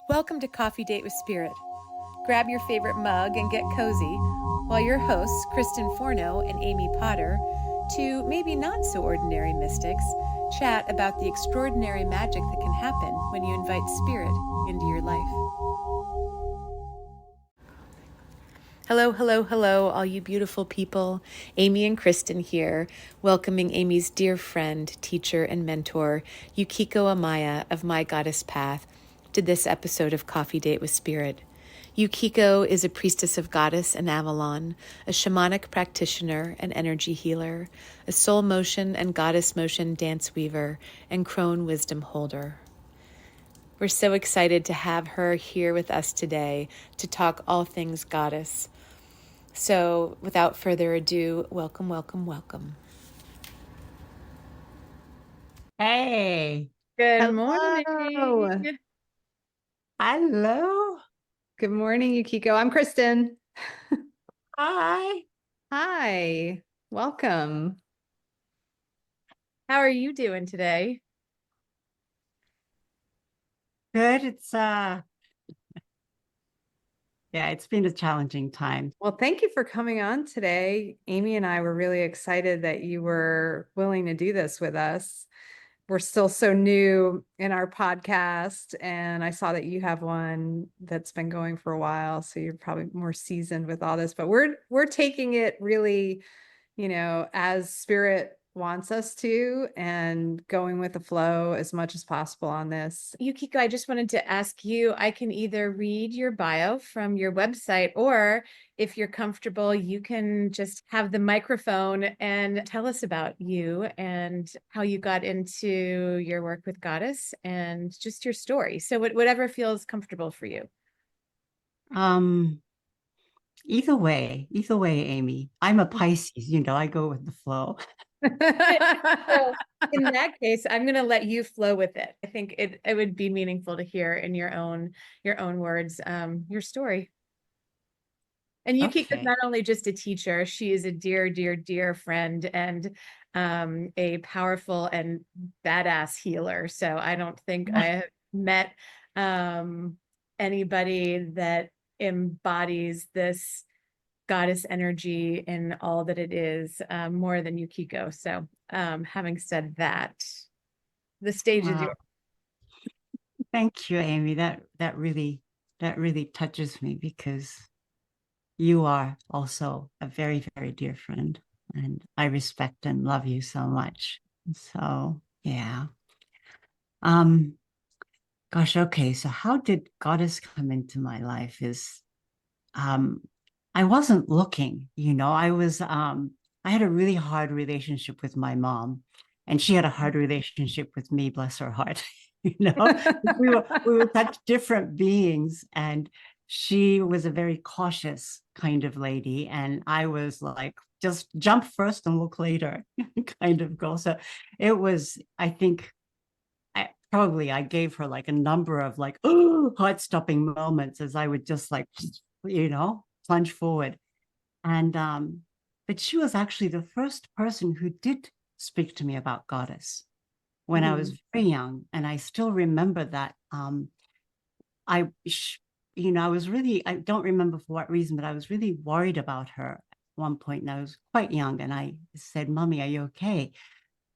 Welcome to Coffee Date with Spirit. Grab your favorite mug and get cozy while your hosts, Kristen Forno and Amy Potter, two maybe not so ordinary mystics, chat about the extraordinary magic that can happen when you invite spirit into your life. Hello, hello, hello, all you beautiful people. Amy and Kristen here, welcoming Amy's dear friend, teacher, and mentor, Yukiko Amaya of My Goddess Path, to this episode of Coffee Date with Spirit. Yukiko is a priestess of Goddess and Avalon, a shamanic practitioner and energy healer, a soul motion and goddess motion dance weaver, and crone wisdom holder. We're so excited to have her here with us today to talk all things goddess. So without further ado, welcome, welcome, welcome. Hey. Good Hello. morning. Hello. Good morning, Yukiko. I'm Kristen. Hi. Hi. Welcome. How are you doing today? Good. It's been a challenging time. Well, thank you for coming on today. Amy and I were really excited that you were willing to do this with us. We're still so new in our podcast, and I saw that you have one that's been going for a while, so you're probably more seasoned with all this, but we're taking it really, as spirit wants us to, and going with the flow as much as possible on this. Yukiko, I just wanted to ask you, I can either read your bio from your website, or if you're comfortable, you can just have the microphone and tell us about you and how you got into your work with Goddess and just your story. So whatever feels comfortable for you. Either way, Amy. I'm a Pisces, I go with the flow. So in that case, I'm going to let you flow with it. I think it would be meaningful to hear in your own words, your story. And Yukiko is not only just a teacher, she is a dear, dear, dear friend and a powerful and badass healer. So I don't think I have met anybody that embodies this goddess energy in all that it is, more than Yukiko. So having said that, the stage is yours. Thank you, Amy. That really touches me, because you are also a very, very dear friend, and I respect and love you so much. So yeah. Gosh, okay. So how did Goddess come into my life is I wasn't looking, I had a really hard relationship with my mom, and she had a hard relationship with me, bless her heart. we were such different beings, and she was a very cautious kind of lady, and I was like, just jump first and look later kind of girl. So it was, I think, I gave her like a number of like heart-stopping moments as I would just like, plunge forward. And but she was actually the first person who did speak to me about Goddess when I was very young. And I still remember that. I was really, I don't remember for what reason, but I was really worried about her at one point, and I was quite young. And I said, "Mommy, are you okay?"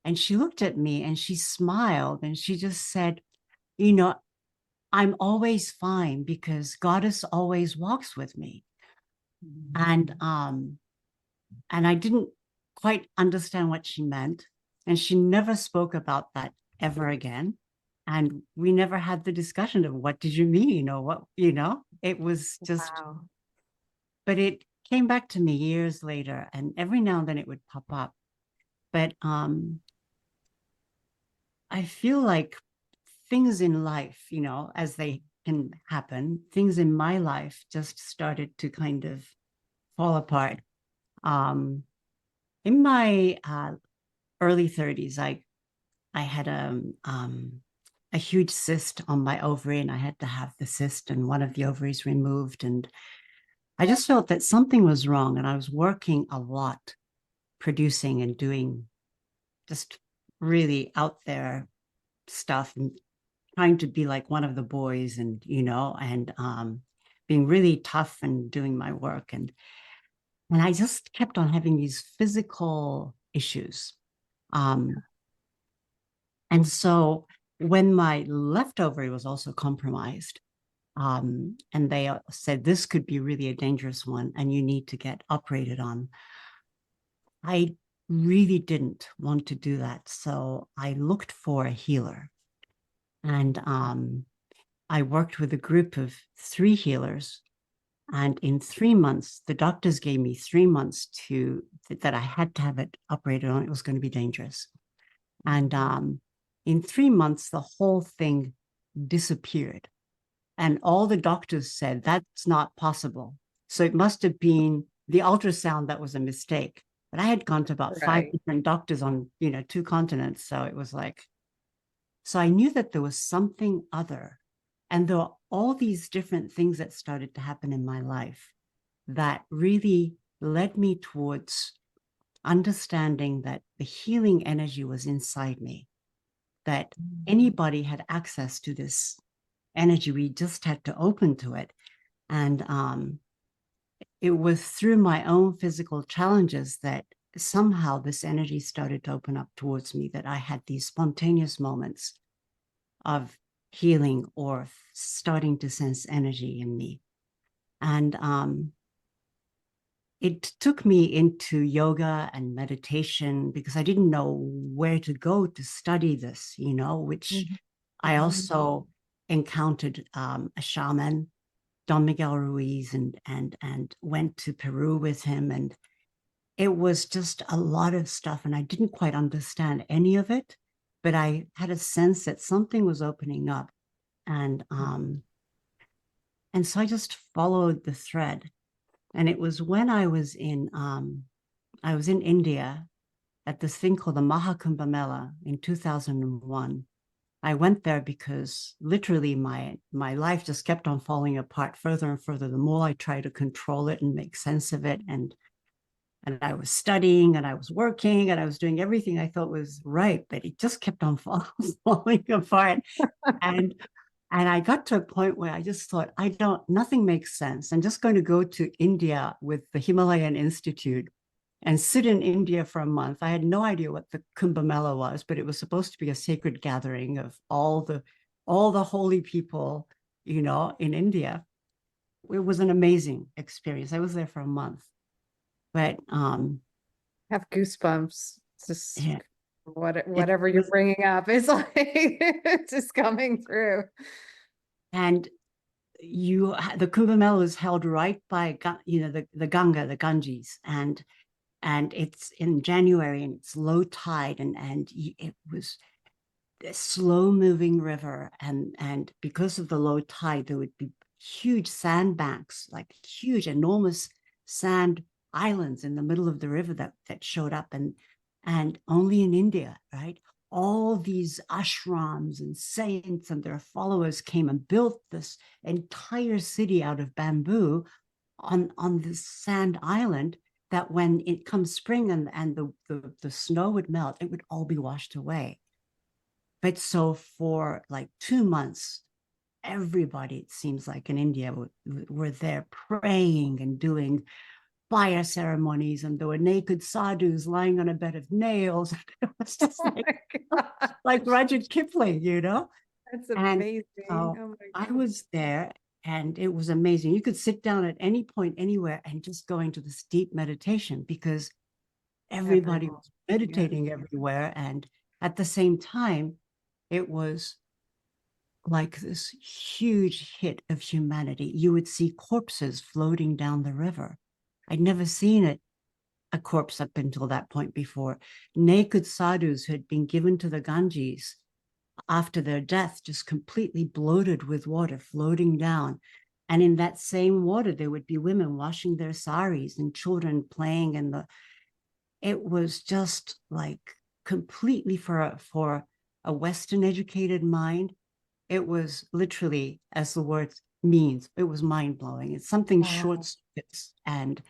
And she looked at me and she smiled and she just said, "I'm always fine because Goddess always walks with me." And I didn't quite understand what she meant. And she never spoke about that ever again. And we never had the discussion of what did you mean, or what, it was just, wow. But it came back to me years later, and every now and then it would pop up. But I feel like things in life, as they can happen, things in my life just started to kind of fall apart. In my early 30s, I had a huge cyst on my ovary, and I had to have the cyst and one of the ovaries removed. And I just felt that something was wrong, and I was working a lot, producing and doing just really out there stuff. And trying to be like one of the boys, and and being really tough and doing my work, and I just kept on having these physical issues. Um, and so when my left ovary was also compromised, and they said this could be really a dangerous one and you need to get operated on, I really didn't want to do that. So I looked for a healer. And I worked with a group of 3 healers. And in 3 months, the doctors gave me 3 months that I had to have it operated on. It was going to be dangerous. And in 3 months, the whole thing disappeared. And all the doctors said, that's not possible. So it must have been the ultrasound that was a mistake. But I had gone to about 5 different doctors on, 2 continents. So it was like, so I knew that there was something other. And there were all these different things that started to happen in my life that really led me towards understanding that the healing energy was inside me, that anybody had access to this energy. We just had to open to it. And it was through my own physical challenges that somehow this energy started to open up towards me, that I had these spontaneous moments of healing or starting to sense energy in me. And it took me into yoga and meditation because I didn't know where to go to study this, which I also encountered a shaman, Don Miguel Ruiz, and went to Peru with him. And it was just a lot of stuff. And I didn't quite understand any of it, but I had a sense that something was opening up. And so I just followed the thread. And it was when I was in India at this thing called the Mahakumbh Mela in 2001. I went there because literally my life just kept on falling apart further and further. The more I tried to control it and make sense of it, and I was studying and I was working and I was doing everything I thought was right, but it just kept on falling apart. And I got to a point where I just thought, nothing makes sense. I'm just going to go to India with the Himalayan Institute and sit in India for a month. I had no idea what the Kumbh Mela was, but it was supposed to be a sacred gathering of all the holy people, in India. It was an amazing experience. I was there for a month, but have goosebumps. Just yeah, whatever you're bringing up is like it's just coming through. And the Kumbh Mela is held right by the Ganga, the Ganges, and it's in January and it's low tide, and it was a slow moving river, and because of the low tide there would be huge sandbanks, like huge enormous sand islands in the middle of the river that showed up, and only in India, right, all these ashrams and saints and their followers came and built this entire city out of bamboo on this sand island, that when it comes spring and the snow would melt, it would all be washed away. But so for like 2 months, everybody, it seems like in India, were there praying and doing fire ceremonies, and there were naked sadhus lying on a bed of nails. It was just like Rudyard Kipling, That's amazing. And I was there, and it was amazing. You could sit down at any point, anywhere, and just go into this deep meditation because everybody was meditating everywhere. And at the same time, it was like this huge hit of humanity. You would see corpses floating down the river. I'd never seen a corpse up until that point before. Naked sadhus who had been given to the Ganges after their death, just completely bloated with water floating down. And in that same water, there would be women washing their saris and children playing it was just like completely for a Western educated mind. It was literally, as the word means, it was mind blowing. It's something short circuits, and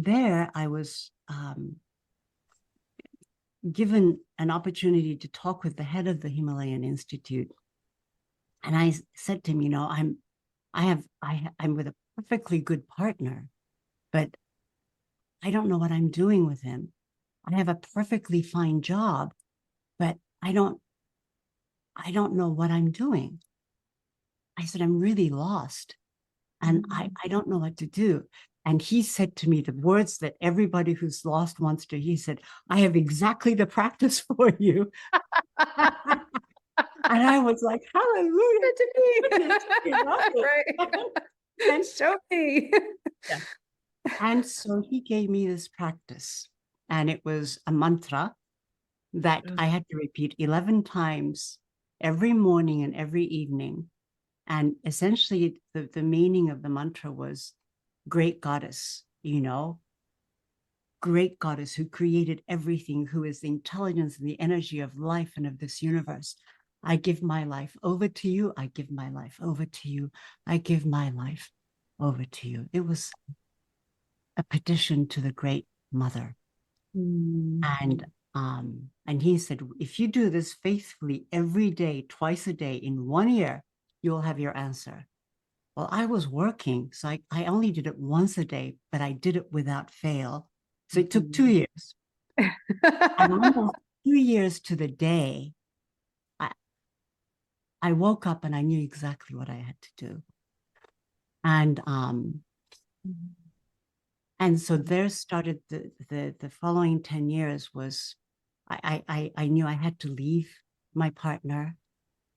there I was given an opportunity to talk with the head of the Himalayan Institute. And I said to him, I'm with a perfectly good partner, but I don't know what I'm doing with him. I have a perfectly fine job, but I don't know what I'm doing. I said, I'm really lost and I don't know what to do. And he said to me the words that everybody who's lost wants to. He said, I have exactly the practice for you. And I was like, hallelujah. Right. And show me. Yeah. And so he gave me this practice. And it was a mantra that I had to repeat 11 times every morning and every evening. And essentially, the meaning of the mantra was great goddess, great goddess who created everything, who is the intelligence and the energy of life and of this universe. I give my life over to you. I give my life over to you. I give my life over to you. It was a petition to the great mother. And he said, if you do this faithfully every day, twice a day, in 1 year, you'll have your answer. Well, I was working, so I only did it once a day, but I did it without fail. So it took 2 years. And almost 2 years to the day, I woke up and I knew exactly what I had to do. And so there started the following 10 years was I knew I had to leave my partner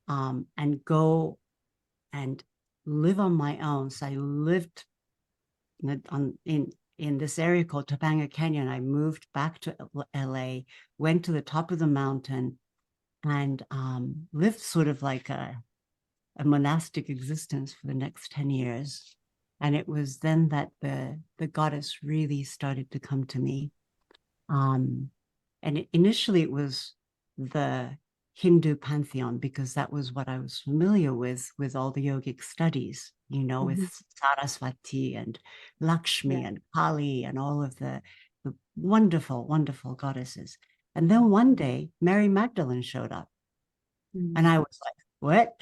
and go and live on my own. So I lived in this area called Topanga Canyon. I moved back to LA, went to the top of the mountain, and lived sort of like a monastic existence for the next 10 years. And it was then that the goddess really started to come to me. And initially it was the Hindu pantheon, because that was what I was familiar with all the yogic studies, with Saraswati and Lakshmi and Kali and all of the wonderful, wonderful goddesses. And then one day, Mary Magdalene showed up. And I was like, what?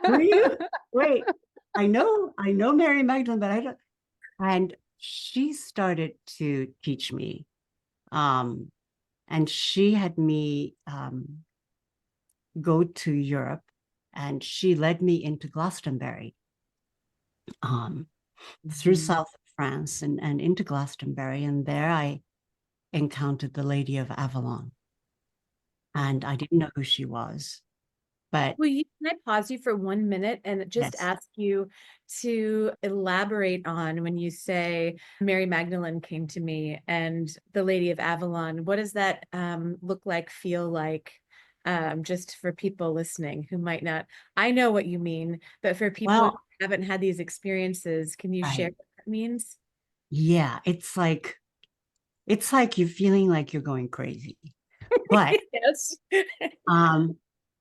Who are you? Wait, I know Mary Magdalene, but I don't. And she started to teach me. And she had me go to Europe, and she led me into Glastonbury, through south of France and into Glastonbury. And there I encountered the Lady of Avalon. And I didn't know who she was. But can I pause you for 1 minute and just yes. ask you to elaborate on when you say Mary Magdalene came to me and the Lady of Avalon? What does that look like, feel like? Just for people listening who might not, I know what you mean, but for people who haven't had these experiences, can you share what that means? Yeah, it's like you're feeling like you're going crazy. But yes.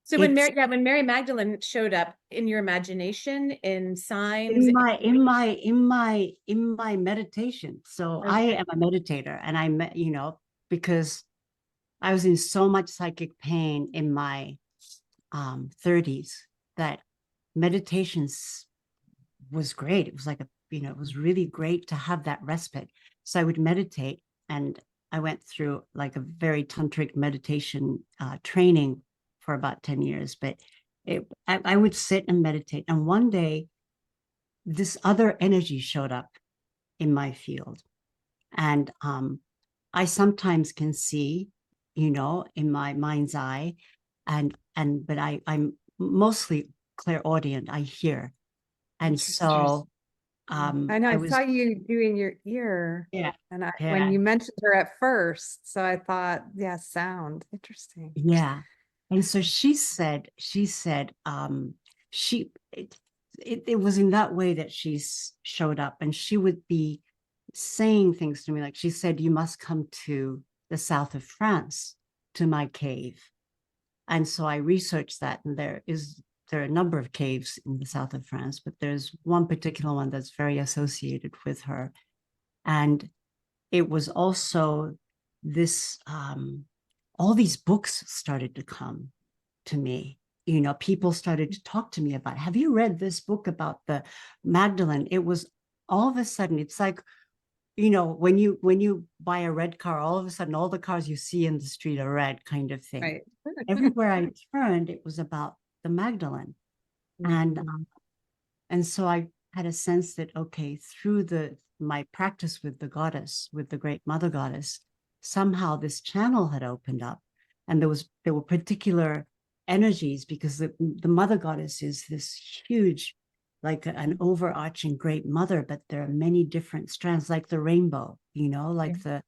So when Mary Magdalene showed up in your imagination, in signs, in my meditation. So I am a meditator, and because I was in so much psychic pain in my 30s that meditations was great. It was like it was really great to have that respite. So I would meditate, and I went through like a very tantric meditation training for about 10 years. But I would sit and meditate. And one day, this other energy showed up in my field. And I sometimes can see, in my mind's eye, but I'm mostly clairaudient. I hear. And so I know, I saw you doing your ear. Yeah. And when you mentioned her at first, so I thought, yeah, sound. Interesting. Yeah. And so she said, it was in that way that she showed up, and she would be saying things to me. Like she said, you must come to the south of France to my cave. And so I researched that, and there are a number of caves in the south of France, but there's one particular one that's very associated with her. And it was also this all these books started to come to me. You know, people started to talk to me about, have you read this book about the Magdalene? It was all of a sudden, it's like, you know, when you buy a red car, all of a sudden all the cars you see in the street are red, kind of thing. Right. Everywhere I turned, it was about the Magdalene. And so I had a sense that, okay, through my practice with the goddess, with the great mother goddess, somehow this channel had opened up, and there were particular energies, because the mother goddess is this huge, like an overarching great mother, but there are many different strands, like the rainbow, you know, like the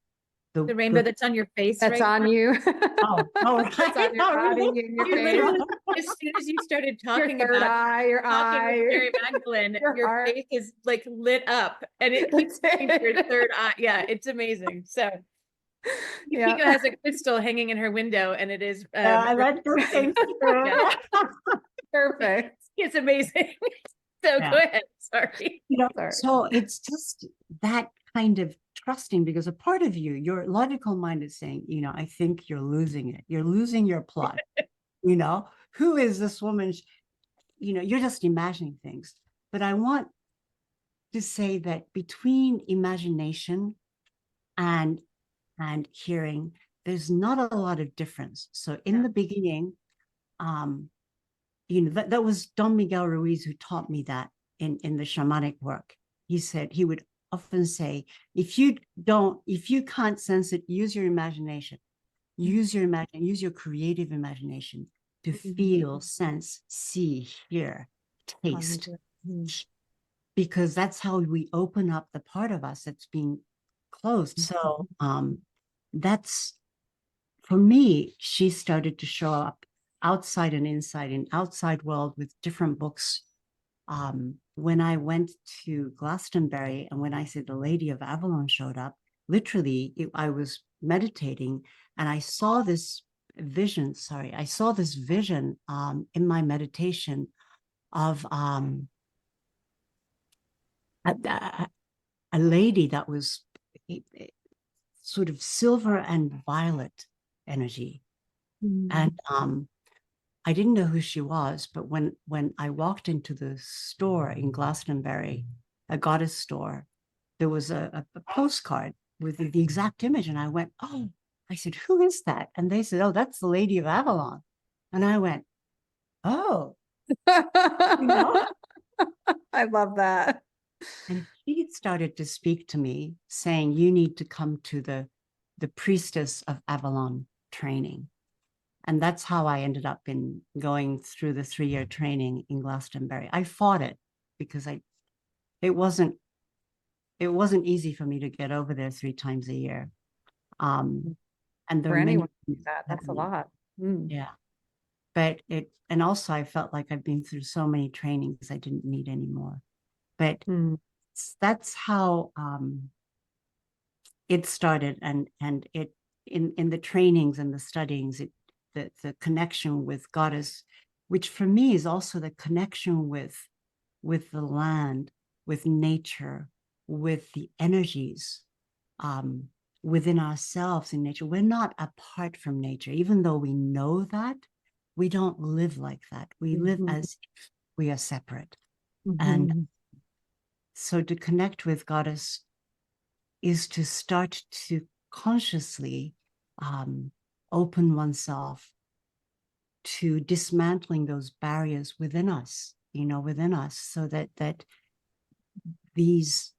rainbow that's on your face, That's right? on you. oh right. That's on your Oh, body, really? in your You face. literally, as soon as you started Your talking third about eye, your talking eye. with Mary Magdalene, your your heart. face is like lit up, and it keeps That's going to your it. third eye. Yeah, it's amazing. So Yukiko has a crystal hanging in her window, and it is I like those things too. Yeah. Perfect. It's amazing. So Yeah. go ahead. Sorry. You know, Sorry. so it's just that kind of trusting, because a part of you, your logical mind is saying, you know, I think you're losing it. You're losing your plot. You know, who is this woman? You know, you're just imagining things. But I want to say that between imagination and hearing, there's not a lot of difference. So in the beginning, you know, that was Don Miguel Ruiz who taught me that in the shamanic work. He said, he would often say, if you can't sense it, use your imagination. Use your creative imagination to feel, sense, see, hear, taste. Because that's how we open up the part of us that's being closed. So that's, for me, she started to show up outside and inside, in outside world with different books. When I went to Glastonbury, and when I said the Lady of Avalon showed up, literally, I was meditating and I saw this vision. I saw this vision in my meditation of a lady that was sort of silver and violet energy. And I didn't know who she was, but when I walked into the store in Glastonbury, a goddess store, there was a postcard with the exact image. And I went, oh, I said, who is that? And they said, oh, that's the Lady of Avalon. And I went, oh, you know? I love that. And she started to speak to me saying, you need to come to the Priestess of Avalon training. And that's how I ended up in going through the 3-year training in Glastonbury. I fought it because it wasn't easy for me to get over there 3 times a year. And there For are many anyone, things that's a happening. lot. Yeah. But and also I felt like I've been through so many trainings I didn't need anymore. But that's how it started, and it in the trainings and the studyings, the connection with goddess, which for me is also the connection with the land, with nature, with the energies within ourselves in nature. We're not apart from nature, even though we know that. We don't live like that. We live as if we are separate. And so to connect with goddess is to start to consciously open oneself to dismantling those barriers within us, so that these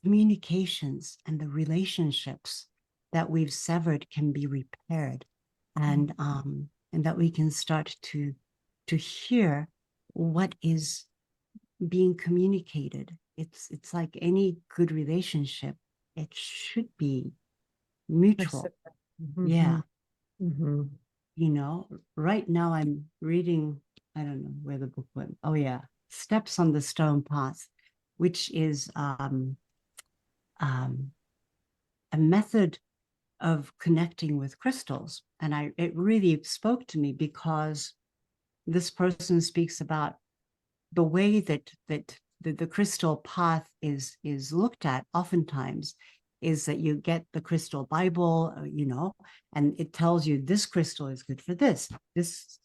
communications and the relationships that we've severed can be repaired, and that we can start to hear what is being communicated. It's like any good relationship. It should be mutual. Yeah. You know, right now I'm reading, I don't know where the book went. Oh yeah, Steps on the Stone Path, which is a method of connecting with crystals. And it really spoke to me because this person speaks about the way that the crystal path is looked at oftentimes is that you get the crystal Bible, and it tells you this crystal is good for this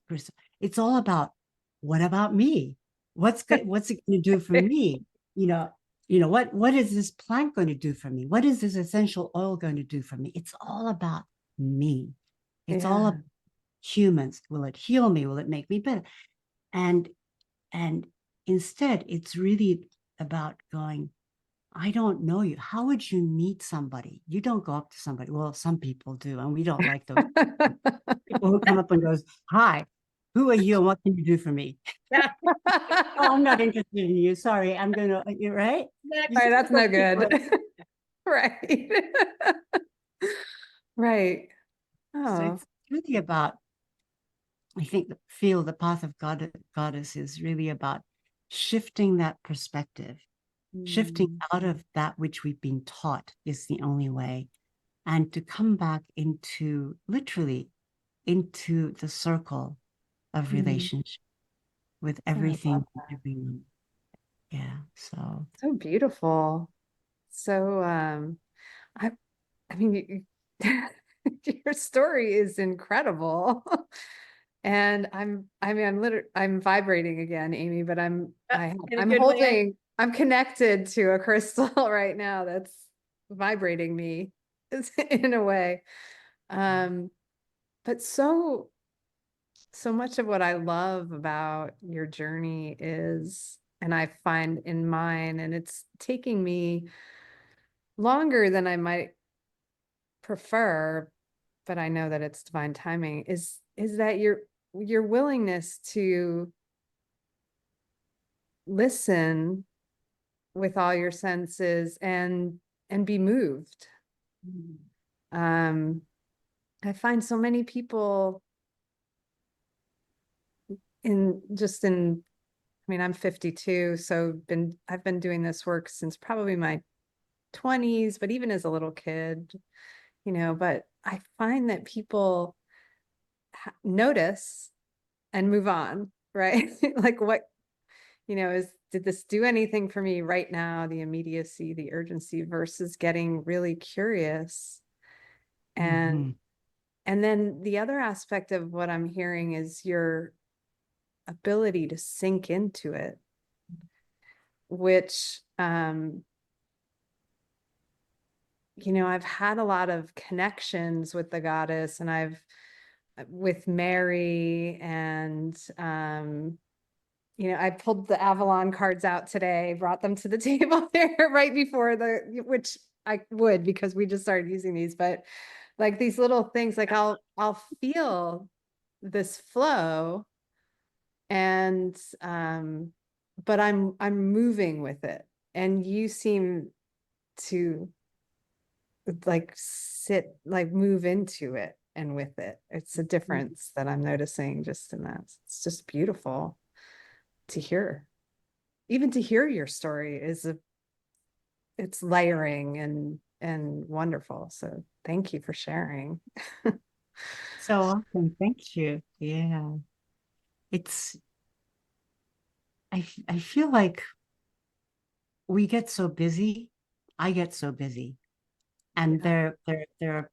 crystal. It's all about, what about me? What's good? What's it going to do for me? What is this plant going to do for me? What is this essential oil going to do for me? It's all about me. It's all about humans. Will it heal me? Will it make me better? And instead, it's really about going, I don't know you. How would you meet somebody? You don't go up to somebody. Well, some people do, and we don't like those people who come up and goes, "Hi, who are you and what can you do for me?" Oh, I'm not interested in you. Sorry, I'm gonna. You're right. Right, that's no good. Right. Right. So Oh. it's really about, I think, the path of goddess is really about shifting that perspective, shifting out of that which we've been taught is the only way, and to come back into, literally, into the circle of relationship with I love everything, that. everyone. Yeah. So So beautiful. So I I mean your story is incredible. And I'm vibrating again, Amy, but In a I'm good way. I'm connected to a crystal right now that's vibrating me in a way. Um, but so much of what I love about your journey is, and I find in mine, and it's taking me longer than I might prefer, but I know that it's divine timing, is that your willingness to listen with all your senses and be moved. Um, I find so many people I mean, I'm 52, so I've been doing this work since probably my 20s, but even as a little kid, but I find that people notice and move on, right? Like did this do anything for me right now? The immediacy, the urgency versus getting really curious. And and then the other aspect of what I'm hearing is your ability to sink into it, which I've had a lot of connections with the goddess, and with Mary, and I pulled the Avalon cards out today, brought them to the table there right before which I would, because we just started using these, but like these little things, like I'll feel this flow, and but I'm moving with it, and you seem to move into it and with it. It's a difference that I'm noticing just in that. It's just beautiful to hear. Even to hear your story it's layering and wonderful. So thank you for sharing. so awesome. Thank you. Yeah. It's I feel like we get so busy. I get so busy. And there are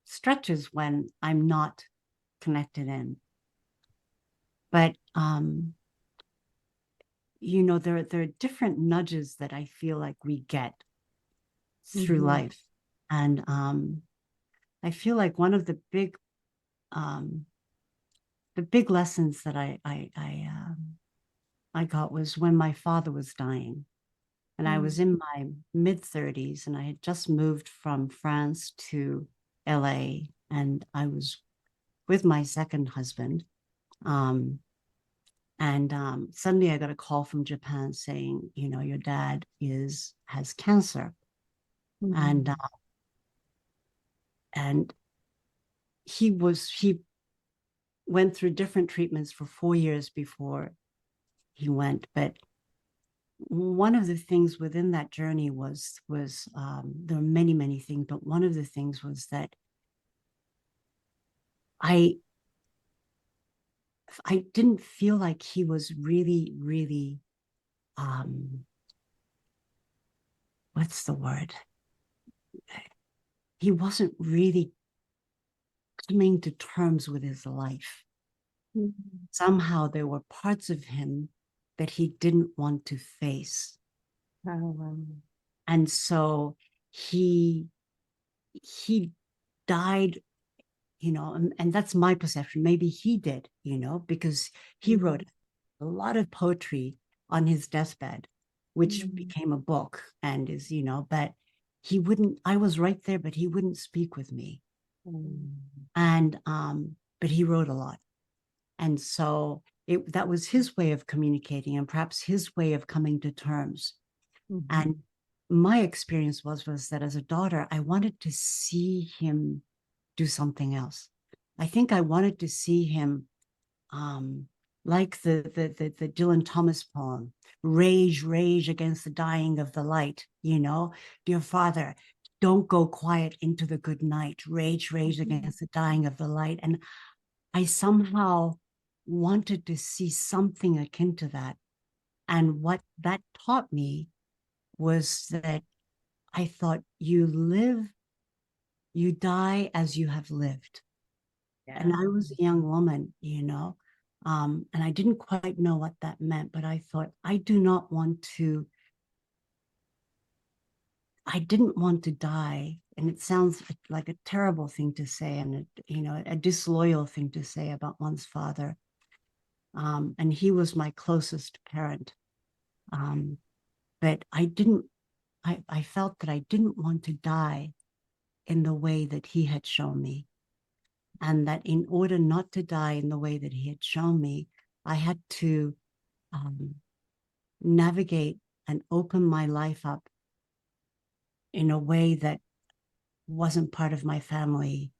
stretches when I'm not connected in. But there are different nudges that I feel like we get through life. And I feel like one of the big lessons that I got was when my father was dying. And I was in my mid-30s, and I had just moved from France to LA, and I was with my second husband. And suddenly I got a call from Japan saying, your dad has cancer. And and he went through different treatments for 4 years before he went. But one of the things within that journey was there are many, many things, but one of the things was that I didn't feel like he was really, really, what's the word? he wasn't really coming to terms with his life. Mhm. Somehow there were parts of him that he didn't want to face. Oh, And so he died, and that's my perception. Maybe he did, because he wrote a lot of poetry on his deathbed, which Mhm. became a book and is, but I was right there, but he wouldn't speak with me. And but he wrote a lot. And so that was his way of communicating and perhaps his way of coming to terms. Mhm. And my experience was that as a daughter, I wanted to see him do something else. I think I wanted to see him, like the Dylan Thomas poem, rage, rage against the dying of the light, dear Father, don't go quiet into the good night, rage, rage Mhm. against the dying of the light. And I somehow wanted to see something akin to that. And what that taught me was that I thought, you die as you have lived. And Yeah. I was a young woman, and I didn't quite know what that meant, but I thought, I didn't want to die. And it sounds like a terrible thing to say and, a disloyal thing to say about one's father. And he was my closest parent. Um, but I felt that I didn't want to die in the way that he had shown me. And that in order not to die in the way that he had shown me, I had to um, navigate and open my life up in a way that wasn't part of my family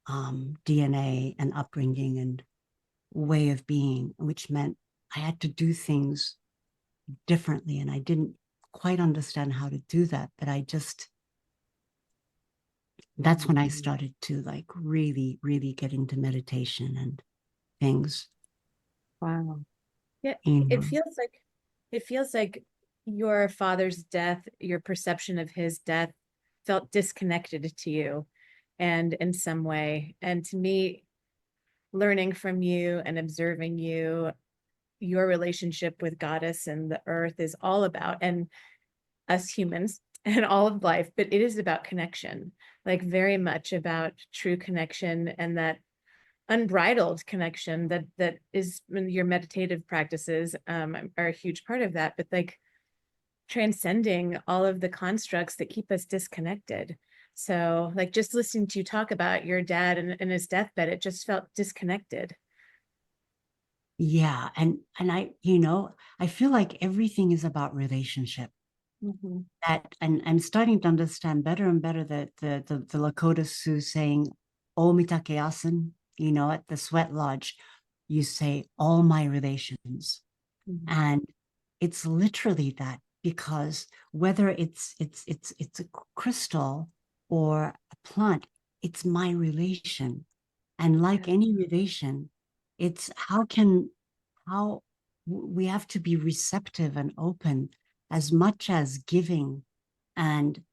DNA and upbringing and way of being, which meant I had to do things differently. And I didn't quite understand how to do that, but that's when I started to like really, really get into meditation and things. Wow. Yeah, You it know. feels like it feels like your father's death, your perception of his death felt disconnected to you and in some way. And to me, learning from you and observing you, your relationship with Goddess and the earth is all about, and us humans and all of life, but it is about connection, like very much about true connection and that unbridled connection that is your meditative practices are a huge part of that, but like transcending all of the constructs that keep us disconnected. So like just listening to you talk about your dad and his deathbed, it just felt disconnected. Yeah. And I feel like everything is about relationship. Mhm. That and I'm starting to understand better and better that the Lakota Sioux saying Omitake Asen, at the sweat lodge, you say all my relations. Mhm. And it's literally that, because whether it's a crystal or a plant, it's my relation. And like Yeah. any relation, it's how we have to be receptive and open as much as giving and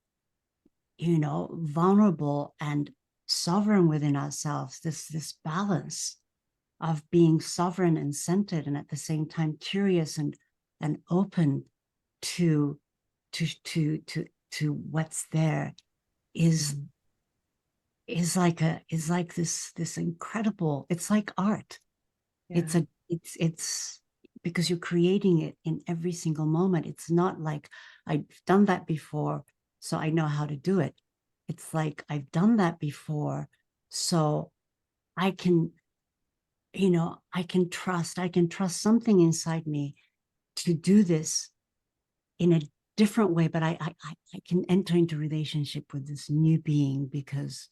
vulnerable and sovereign within ourselves, this balance of being sovereign and centered and at the same time curious and open to to what's there is is like this incredible, it's like art. Yeah. It's because you're creating it in every single moment. It's not like I've done that before, so I know how to do it. It's like I've done that before, so I can, I can trust something inside me to do this in a different way, but I can enter into relationship with this new being because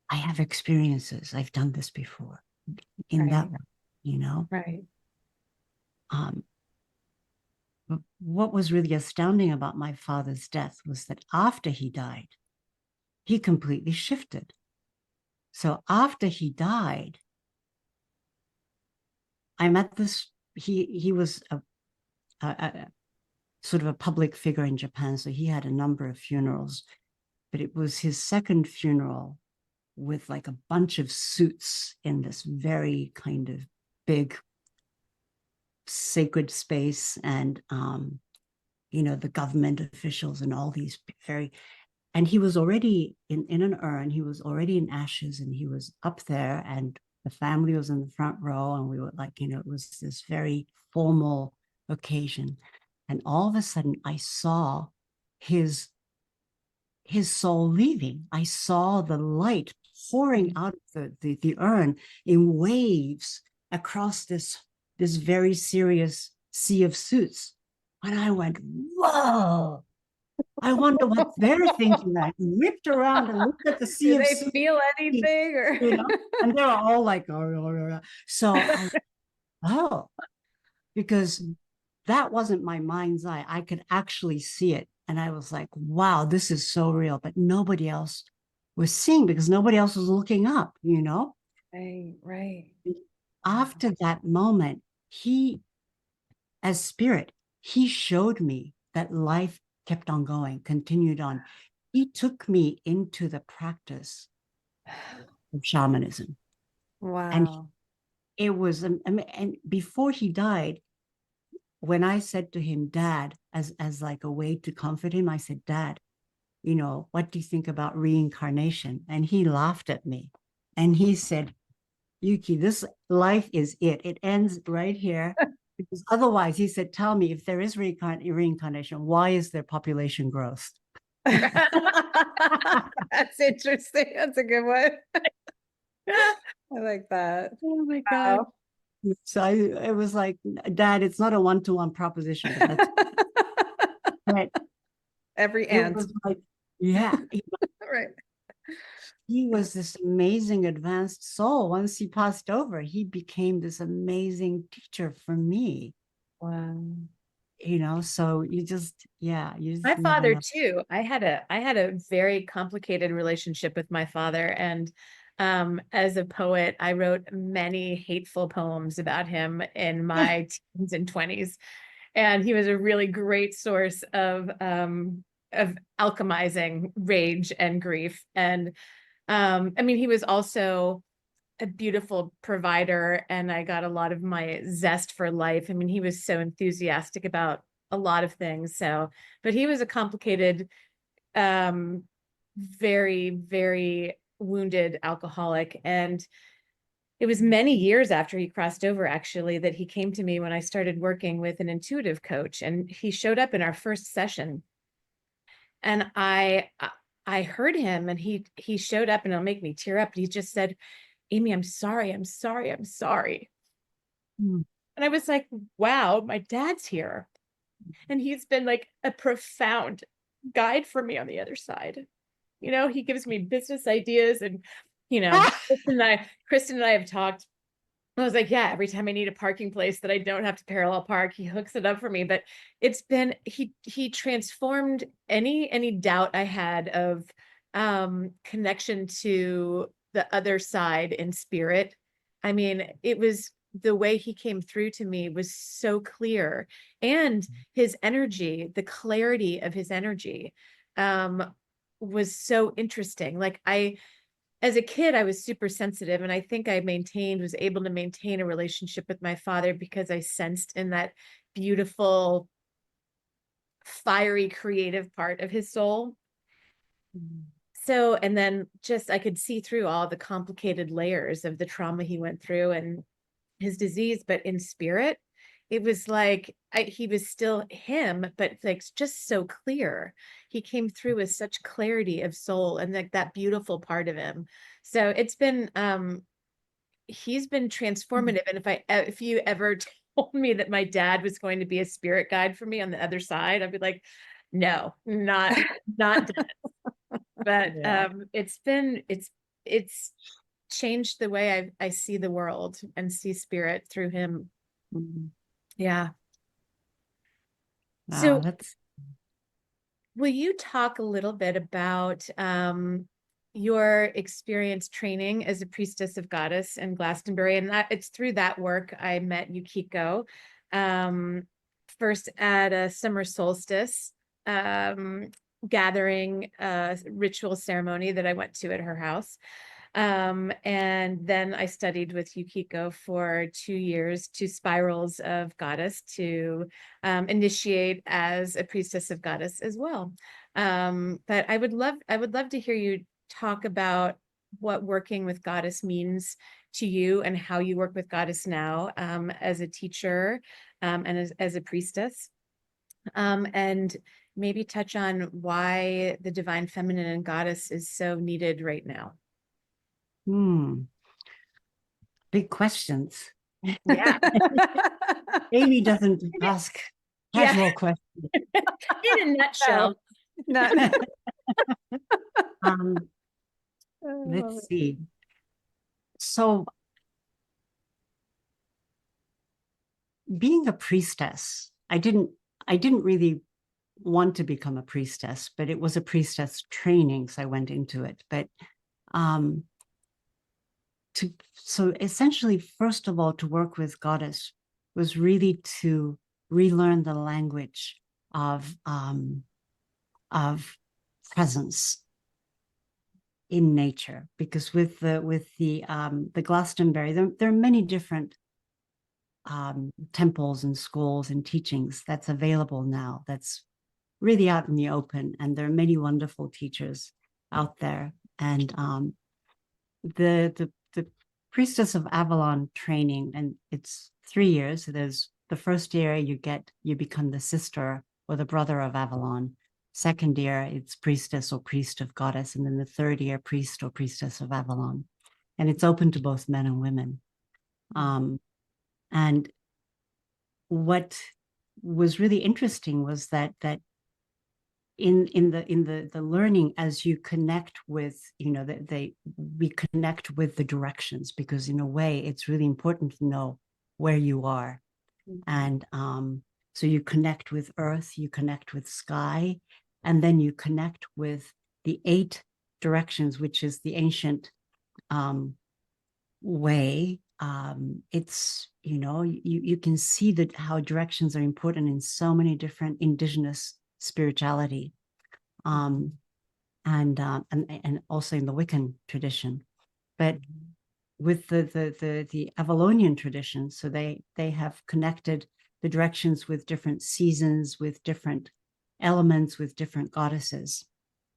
I have experiences. I've done this before in that Right. way, you know. Right. Um, what was really astounding about my father's death was that after he died, he completely shifted. So after he died, I met this. He was a sort of a public figure in Japan, so he had a number of funerals. but it was his second funeral with like a bunch of suits in this very kind of big sacred space, and the government officials and all these very, and he was already in an urn, he was already in ashes, and he was up there, and the family was in the front row, and we were like, it was this very formal occasion. And all of a sudden I saw his soul leaving. I saw the light pouring out of the urn in waves across this very serious sea of suits. And I went, whoa, I wonder what they're thinking. I whipped around and looked at the sea Do of they suits, feel anything or and they were all like, oh. So because that wasn't my mind's eye. I could actually see it. And I was like, wow, this is so real. But nobody else was seeing, because nobody else was looking up, Right. After that moment, as spirit, he showed me that life kept on going, continued on. He took me into the practice of shamanism. And Wow. it was, and before he died, when I said to him, Dad, as like a way to comfort him, I said, Dad, what do you think about reincarnation? And he laughed at me. And he said, Yuki, this life is it. It ends right here. Because otherwise, he said, tell me, if there is reincarnation, why is there population growth? That's interesting. That's a good one. I like that. Oh my God. Wow. So it was like, Dad, it's not a one-to-one proposition, but that's right. Every It ant. was like, yeah, Right. he was this amazing advanced soul. Once he passed over, he became this amazing teacher for me. Wow. So you just My never father know. too. I had a very complicated relationship with my father, and as a poet, I wrote many hateful poems about him in my teens and 20s. And he was a really great source of alchemizing rage and grief. And he was also a beautiful provider, and I got a lot of my zest for life. He was so enthusiastic about a lot of things. So, but he was a complicated, very, very wounded alcoholic. And it was many years after he crossed over, actually, that he came to me when I started working with an intuitive coach. And he showed up in our first session. And I heard him, and he showed up, and it'll make me tear up. He just said, Amy, I'm sorry. I'm sorry. I'm sorry. Mm. And I was like, wow, my dad's here. And he's been like a profound guide for me on the other side. He gives me business ideas, and, Kristen and I have talked. I was like, yeah, every time I need a parking place that I don't have to parallel park, he hooks it up for me. But it's been, he transformed any doubt I had of connection to the other side in spirit. It was the way he came through to me was so clear, and his energy, the clarity of his energy, was so interesting. Like as a kid, I was super sensitive, and I think I was able to maintain a relationship with my father because I sensed in that beautiful, fiery, creative part of his soul. So, and then just I could see through all the complicated layers of the trauma he went through and his disease, but in spirit, it was like he was still him, but like just so clear. He came through with such clarity of soul and like that beautiful part of him. So it's been he's been transformative. And if you ever told me that my dad was going to be a spirit guide for me on the other side, I'd be like, no, not done. But Yeah. It's changed the way I see the world and see spirit through him. Mm. Yeah. Wow, So that's will you talk a little bit about your experience training as a priestess of goddess in Glastonbury? And it's through that work I met Yukiko, first at a summer solstice, gathering ritual ceremony that I went to at her house. And then I studied with Yukiko for 2 years, 2 spirals of goddess to initiate as a priestess of goddess as well. But I would love to hear you talk about what working with goddess means to you and how you work with goddess now as a teacher and as a priestess. And maybe touch on why the divine feminine and goddess is so needed right now. Big questions. Yeah. Amy doesn't ask casual questions. In a nutshell. No. Let's see. So being a priestess, I didn't really want to become a priestess, but it was a priestess training, so I went into it. But so essentially, first of all, to work with goddess was really to relearn the language of presence in nature, because with the Glastonbury, there are many different temples and schools and teachings that's available now, that's really out in the open, and there are many wonderful teachers out there. And the Priestess of Avalon training, and it's 3 years. So there's the first year you become the sister or the brother of Avalon. Second year, it's priestess or priest of goddess. And then the third year, priest or priestess of Avalon. And it's open to both men and women. And what was really interesting was that in the learning, as you connect with, we connect with the directions, because in a way, it's really important to know where you are. And so you connect with earth, you connect with sky, and then you connect with the 8 directions, which is the ancient way. It's, you can see that how directions are important in so many different indigenous spirituality, and also in the Wiccan tradition. But with the Avalonian tradition, so they have connected the directions with different seasons, with different elements, with different goddesses,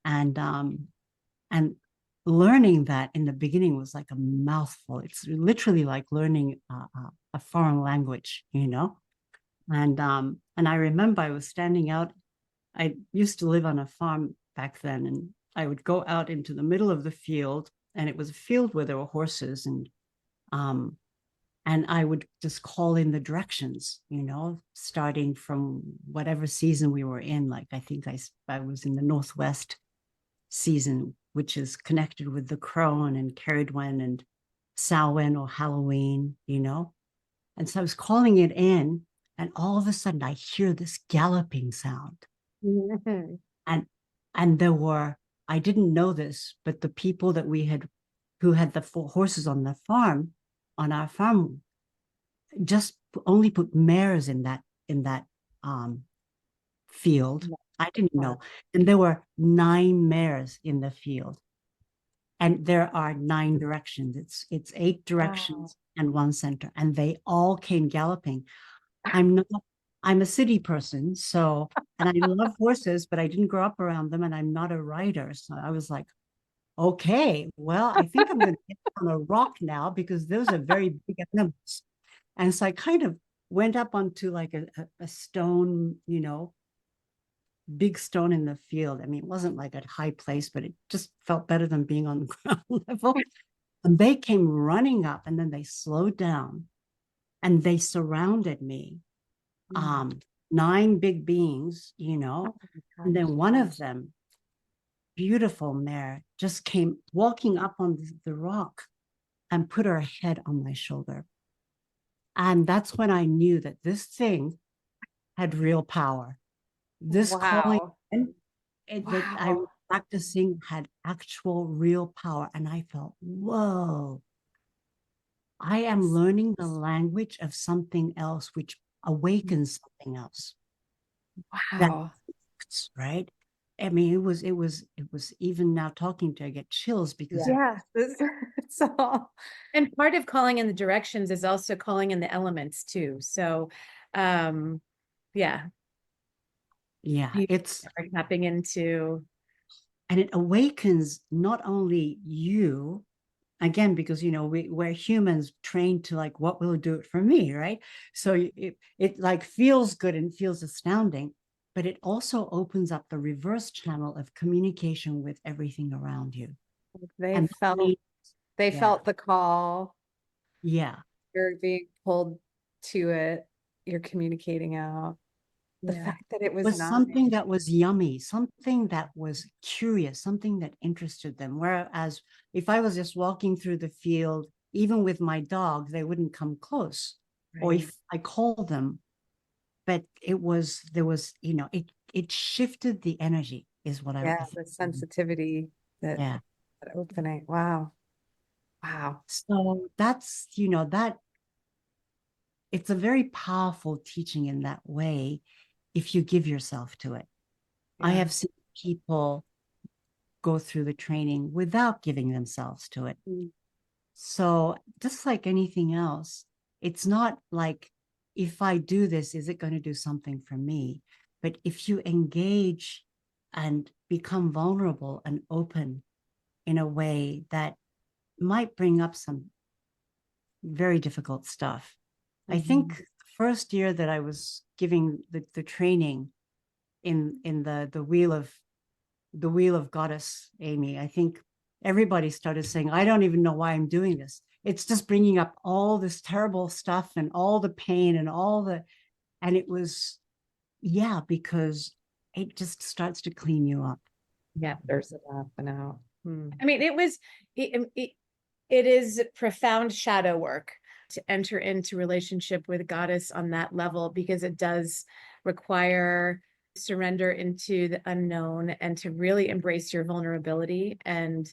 and learning that in the beginning was like a mouthful. It's literally like learning a foreign language, And I remember I was standing out. I used to live on a farm back then, and I would go out into the middle of the field, and it was a field where there were horses, and I would just call in the directions, starting from whatever season we were in. Like, I think I was in the Northwest season, which is connected with the Crone and Ceridwen and Samhain or Halloween, And so I was calling it in, and all of a sudden I hear this galloping sound. And there were, I didn't know this, but the people that who had the 4 horses on our farm, just only put mares in that field. I didn't know. And there were 9 mares in the field. And there are 9 directions. It's 8 directions and 1 center. And they all came galloping. I'm a city person, and I love horses, but I didn't grow up around them, and I'm not a rider. So I was like, okay, well, I think I'm going to get on a rock now, because those are very big animals. And so I kind of went up onto like a stone, big stone in the field. I mean, it wasn't like a high place, but it just felt better than being on the ground level. And they came running up, and then they slowed down, and they surrounded me. 9 big beings, and then one of them, beautiful mare, just came walking up on the rock and put her head on my shoulder. And that's when I knew that this thing had real power. This calling that I was practicing had actual real power. And I felt, whoa, I am learning the language of something else, which awakens something else. Wow. Right. I mean, it was even now talking to, I get chills because Yeah, it's all. And part of calling in the directions is also calling in the elements too. So, yeah, yeah, you it's, are tapping into. and it awakens not only you, again, because we're humans trained to like, what will do it for me, right? So it like feels good and feels astounding, but it also opens up the reverse channel of communication with everything around you. They And felt they yeah, felt the call. yeah, You're being pulled to it. You're communicating out. The Yeah. fact that it was was not. something that was yummy, something that was curious, something that interested them. Whereas if I was just walking through the field, even with my dog, they wouldn't come close. Or Right. if I called them, but there was, it shifted the energy is what I Yeah, think. the sensitivity that, Yeah. that opening. Wow. Wow. So that's, that it's a very powerful teaching in that way if you give yourself to it. I Yeah. have seen people go through the training without giving themselves to it. Mm. So just like anything else, it's not like, if I do this, is it going to do something for me? But if you engage and become vulnerable and open in a way that might bring up some very difficult stuff. I think the first year that I was giving the training in the wheel of goddess, Amy, I think everybody started saying, I don't even know why I'm doing this. It's just bringing up all this terrible stuff and all the pain and it was, yeah, because it just starts to clean you up. Yeah. There's it up and out. I mean, it is profound shadow work to enter into relationship with goddess on that level, because it does require surrender into the unknown and to really embrace your vulnerability and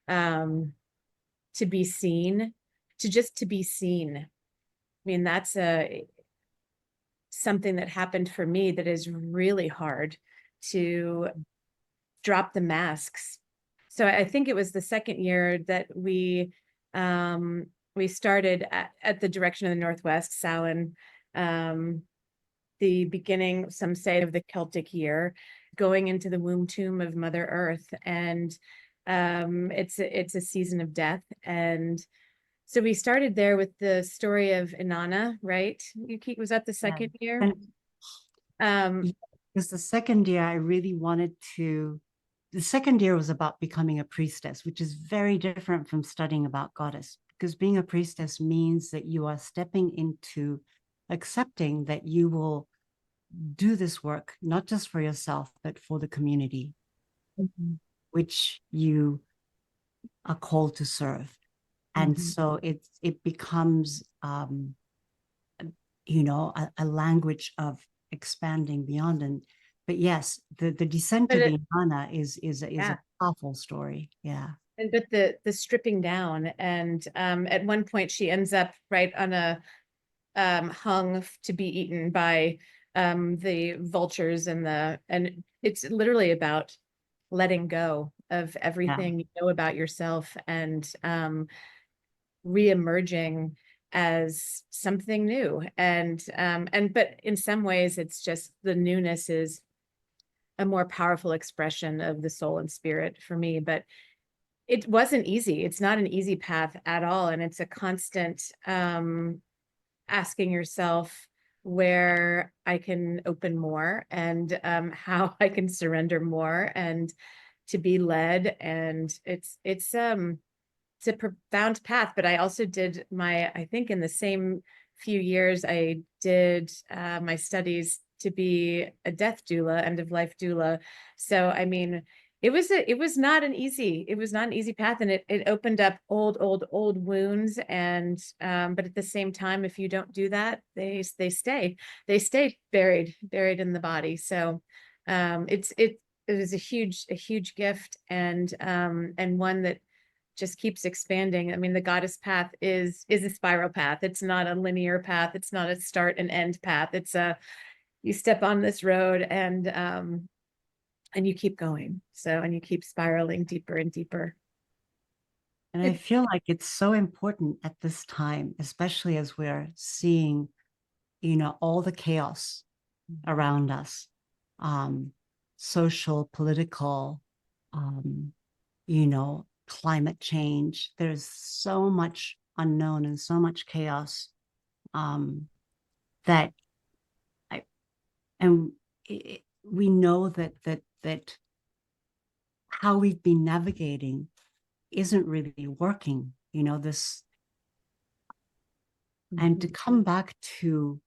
to be seen, to be seen. I mean, that's something that happened for me that is really hard to drop the masks. So I think it was the second year that we started at the direction of the Northwest, Samhain, the beginning, some say, of the Celtic year, going into the womb tomb of Mother Earth, and it's a season of death. And so we started there with the story of Inanna, right? Yuki, was that the Yeah. second year? And Um, because the second year I really wanted to, the second year was about becoming a priestess, which is very different from studying about goddess, because being a priestess means that you are stepping into accepting that you will do this work, not just for yourself, but for the community, which you are called to serve. And so it becomes, a language of expanding beyond. And but yes, the descent but of it, Inanna is yeah. a powerful story. Yeah. And but the stripping down, and at one point she ends up right on a hung to be eaten by the vultures, and it's literally about letting go of Yeah. everything you know about yourself and reemerging as something new. And but in some ways it's just the newness is a more powerful expression of the soul and spirit for me. But it wasn't easy. It's not an easy path at all. And it's a constant asking yourself where I can open more, and how I can surrender more and to be led. And it's a profound path. But I also did I think in the same few years, I did my studies to be a death doula, end of life doula. So, I mean, it was not an easy path, and it opened up old wounds. And but at the same time, if you don't do that, they stay buried in the body. So it was a huge gift, and one that just keeps expanding. I mean, the goddess path is a spiral path. It's not a linear path. It's not a start and end path. It's a, you step on this road, and and you keep going. So, and you keep spiraling deeper and deeper. And I feel like it's so important at this time, especially as we're seeing, all the chaos around us, social, political, um, climate change. There's so much unknown and so much chaos, that I and we know that how we've been navigating isn't really working. This, and to come back to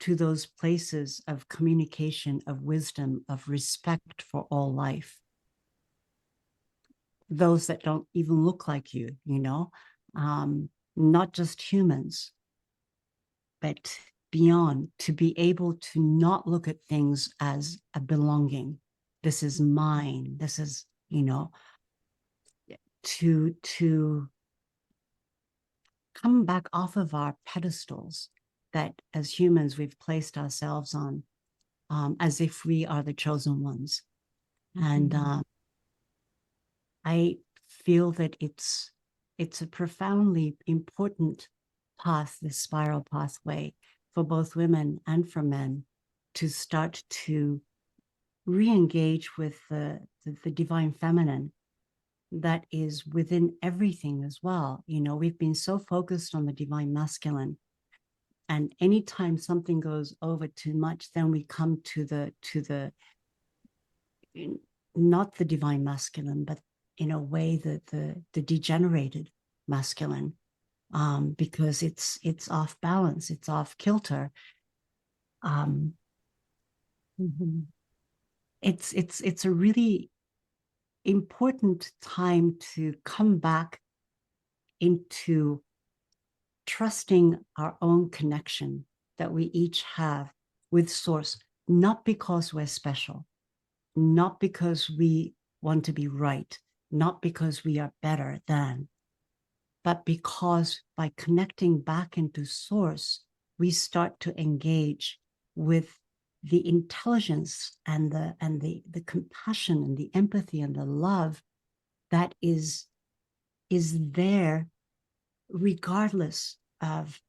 those places of communication, of wisdom, of respect for all life, those that don't even look like you, not just humans, but beyond, to be able to not look at things as a belonging. This is mine. This is, to come back off of our pedestals that as humans we've placed ourselves on, as if we are the chosen ones. And I feel that it's a profoundly important path, this spiral pathway for both women and for men, to start to re-engage with the divine feminine that is within everything as well. We've been so focused on the divine masculine, and anytime something goes over too much, then we come to the not the divine masculine, but in a way the degenerated masculine, because it's off balance, it's off kilter. It's a really important time to come back into trusting our own connection that we each have with source, not because we're special, not because we want to be right, not because we are better than, but because by connecting back into source, we start to engage with the intelligence and the compassion and the empathy and the love that is there regardless of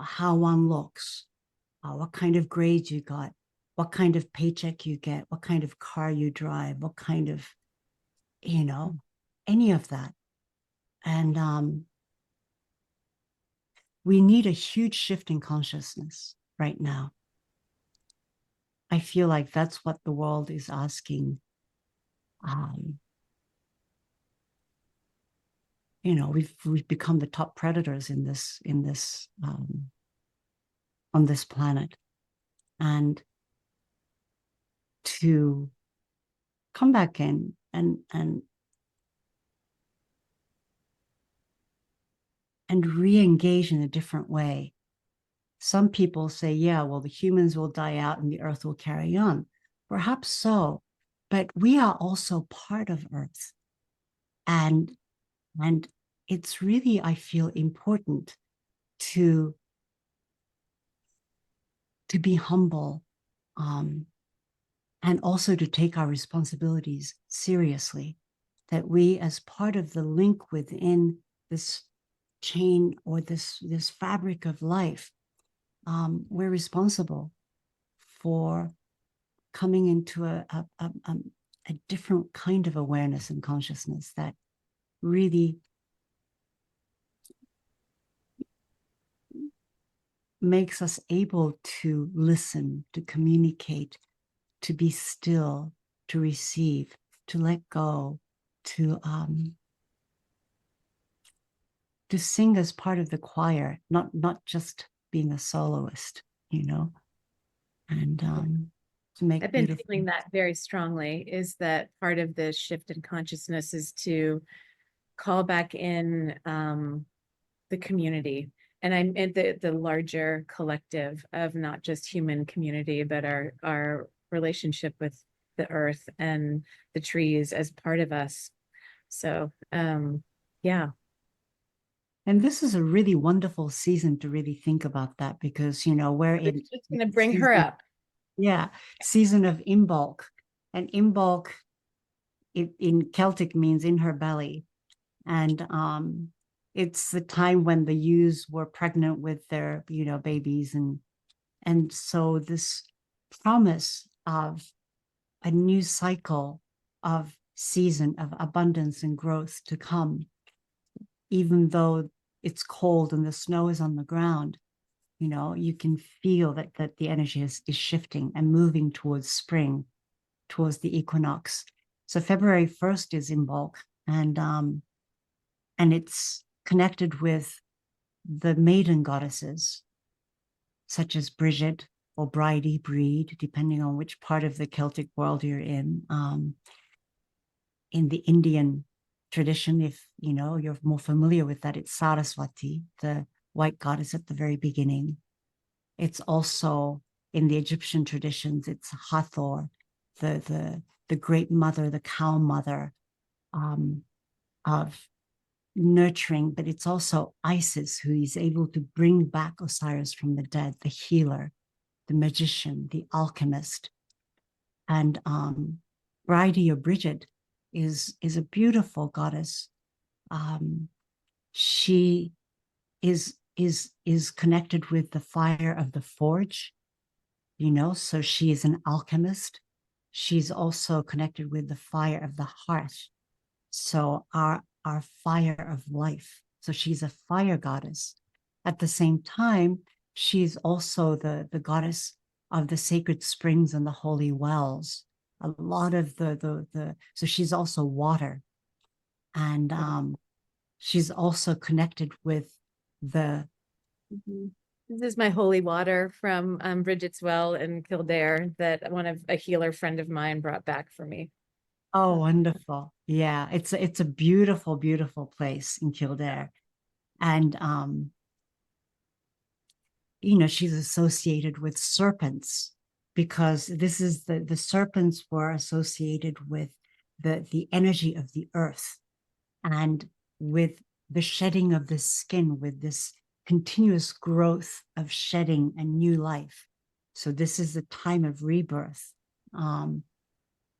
how one looks, what kind of grades you got, what kind of paycheck you get, what kind of car you drive, what kind of any of that. And we need a huge shift in consciousness right now. I feel like that's what the world is asking. We've become the top predators in this on this planet, and to come back in and re-engage in a different way. Some people say, yeah, well, the humans will die out and the earth will carry on. Perhaps so, but we are also part of earth. And it's really, I feel, important to be humble, and also to take our responsibilities seriously, that we, as part of the link within this chain or this fabric of life, we're responsible for coming into a different kind of awareness and consciousness that really makes us able to listen, to communicate, to be still, to receive, to let go, to sing as part of the choir, not just being a soloist, and to make. I've been feeling that very strongly, is that part of the shift in consciousness is to call back in the community, and I'm in the larger collective of not just human community, but our relationship with the earth and the trees as part of us. So yeah. And this is a really wonderful season to really think about that, because we're in It's going to bring her up. Yeah, season of Imbolc, And Imbolc, in Celtic, means in her belly. And it's the time when the ewes were pregnant with their, babies. And so this promise of a new cycle of season of abundance and growth to come, even though it's cold and the snow is on the ground, you can feel that the energy is shifting and moving towards spring, towards the equinox. So February 1st is Imbolc, and it's connected with the maiden goddesses, such as Brigid or Bridie, Breed, depending on which part of the Celtic world you're in. In the Indian tradition, if you're more familiar with that, it's Saraswati, the white goddess at the very beginning. It's also in the Egyptian traditions, it's Hathor, the great mother, the cow mother of nurturing, but it's also Isis, who is able to bring back Osiris from the dead, the healer, the magician, the alchemist. And Bridie or Brigid is a beautiful goddess. She is connected with the fire of the forge, so she is an alchemist. She's also connected with the fire of the hearth, so our fire of life. So she's a fire goddess. At the same time, she's also the goddess of the sacred springs and the holy wells. A lot of so she's also water. And she's also connected with the This is my holy water from Brigid's Well in Kildare that a healer friend of mine brought back for me. Oh, wonderful. Yeah, it's a beautiful, beautiful place in Kildare. And she's associated with serpents, because this is the serpents were associated with the energy of the earth, and with the shedding of the skin, with this continuous growth of shedding and new life. So this is the time of rebirth,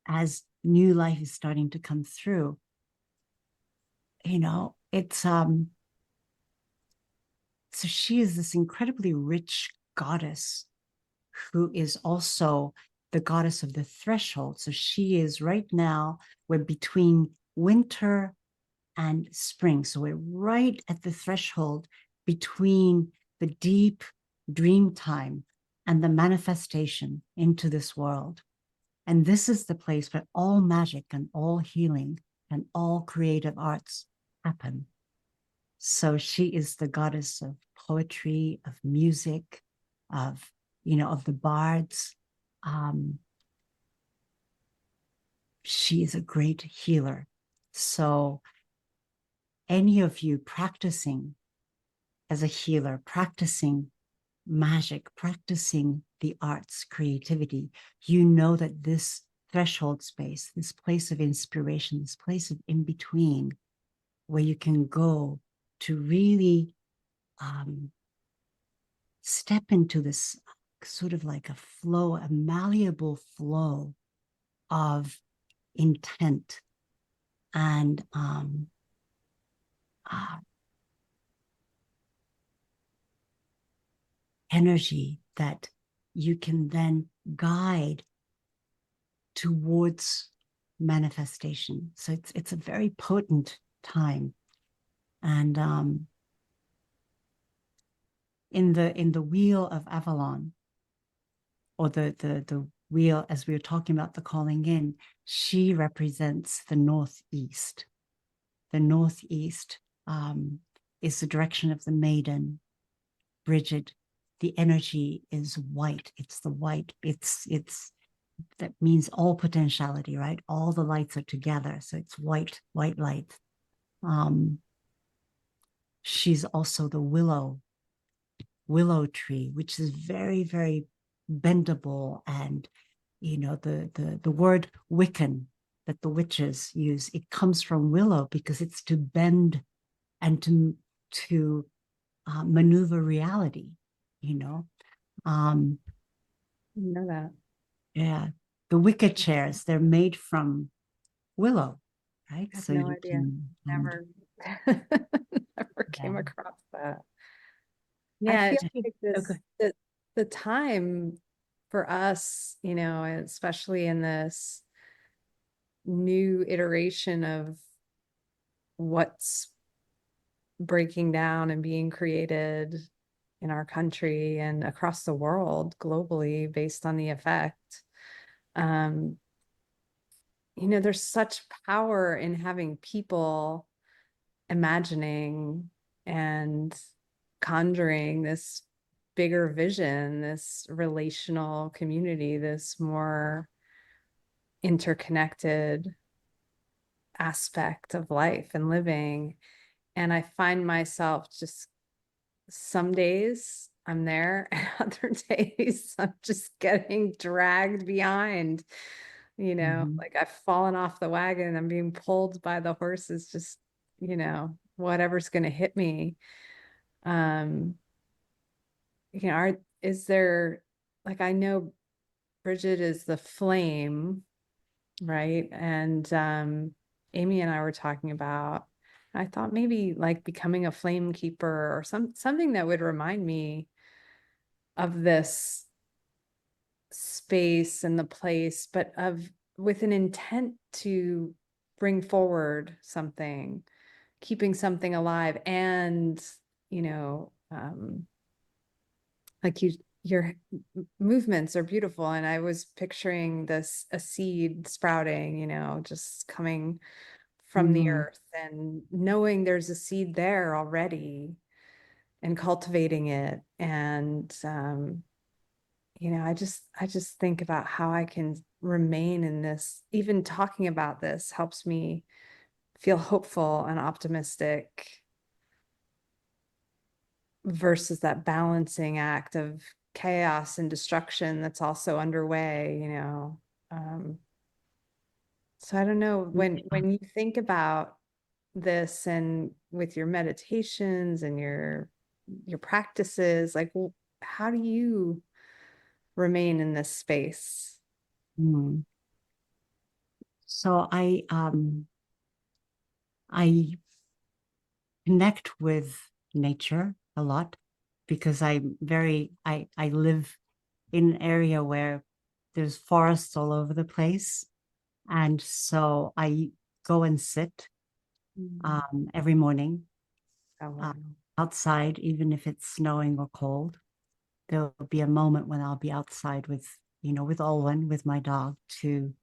as new life is starting to come through. It's so she is this incredibly rich goddess who is also the goddess of the threshold. So she is right now, we're between winter and spring. So we're right at the threshold between the deep dream time and the manifestation into this world. And this is the place where all magic and all healing and all creative arts happen. So she is the goddess of poetry, of music, of the bards. She is a great healer. So any of you practicing as a healer, practicing magic, practicing the arts, creativity, you know that this threshold space, this place of inspiration, this place of in between, where you can go to really step into this sort of like a flow, a malleable flow of intent and energy that you can then guide towards manifestation. So it's a very potent time. And in the wheel of Avalon, or the wheel, as we were talking about the calling in, she represents the northeast. The northeast is the direction of the maiden, Brigid. The energy is white. It's the white. It's that means all potentiality, right? All the lights are together, so it's white light. She's also the willow tree, which is very, very bendable, and the word Wiccan that the witches use, it comes from willow because it's to bend and to maneuver reality. I know that. Yeah. the wicker chairs. They're made from willow, right? I have So no you idea. can, and Never, never yeah, came across that. I Yeah, feel it's like, like okay. the time for us, you know, especially in this new iteration of what's breaking down and being created in our country and across the world globally based on the effect. Um, you know, there's such power in having people imagining and conjuring this bigger vision, this relational community, this more interconnected aspect of life and living. And I find myself just some days I'm there, and other days I'm just getting dragged behind, you know, mhm, like I've fallen off the wagon. I'm being pulled by the horses, just, whatever's going to hit me. Um, is there, like, I know Brigid is the flame, right? And Amy and I were talking about, I thought maybe like becoming a flame keeper or something that would remind me of this space and the place, but with an intent to bring forward something, keeping something alive, and you know, like your movements are beautiful, and I was picturing this a seed sprouting, just coming from the mhm, earth, and knowing there's a seed there already and cultivating it. And I just think about how I can remain in this. Even talking about this helps me feel hopeful and optimistic versus that balancing act of chaos and destruction that's also underway. Um, so I don't know, when you think about this and with your meditations and your practices, like, how do you remain in this space? mhm. So I connect with nature a lot because I live in an area where there's forests all over the place. And so I go and sit Mm. every morning Oh, uh, wow. outside, even if it's snowing or cold. There'll be a moment when I'll be outside with Olwen, with my dog, to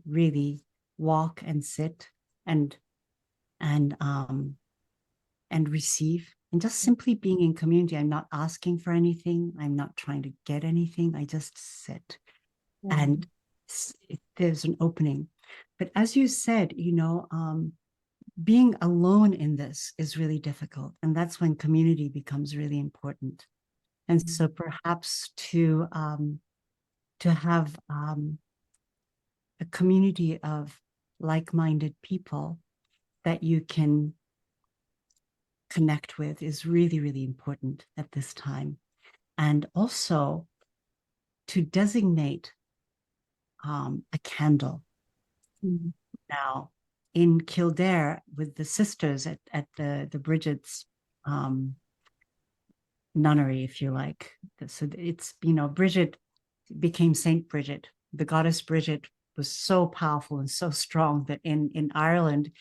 really walk and sit and and um and receive, and just simply being in community. I'm not asking for anything. I'm not trying to get anything. I just sit, and Mm. there's an opening. But as you said, being alone in this is really difficult, and that's when community becomes really important. And so perhaps to have a community of like-minded people that you can connect with is really, really important at this time. And also to designate a candle. Mm. Now, in Kildare, with the sisters at the Brigid's nunnery, if you like. So it's, Brigid became Saint Brigid. The goddess Brigid was so powerful and so strong that in Ireland,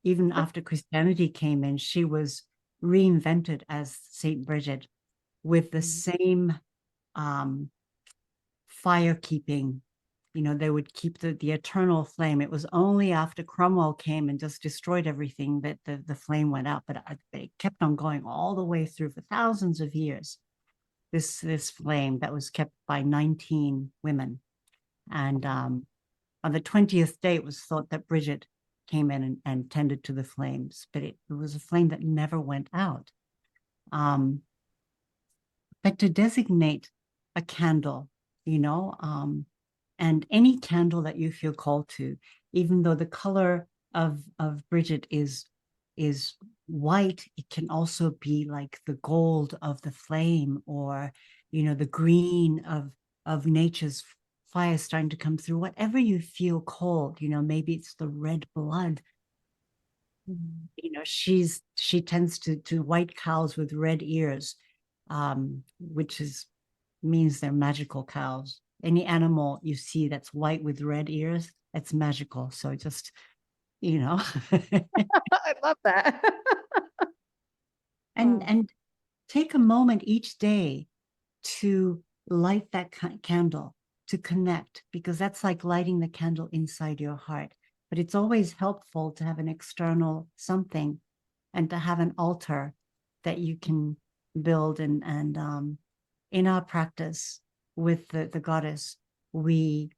even after Christianity came in, she was reinvented as Saint Brigid with the same fire keeping. They would keep the eternal flame. It was only after Cromwell came and just destroyed everything that the flame went out, but it kept on going all the way through for thousands of years. This flame that was kept by 19 women. And on the 20th day, it was thought that Brigid came in and tended to the flames, but it was a flame that never went out. But to designate a candle, and any candle that you feel called to, even though the color of Brigid is white, it can also be like the gold of the flame, or the green of nature's fire starting to come through, whatever you feel cold, maybe it's the red blood. She tends to white cows with red ears, which means they're magical cows. Any animal you see that's white with red ears, that's magical. So just, I love that. and take a moment each day to light that candle, to connect, because that's like lighting the candle inside your heart. But it's always helpful to have an external something and to have an altar that you can build. And in our practice with the goddess, we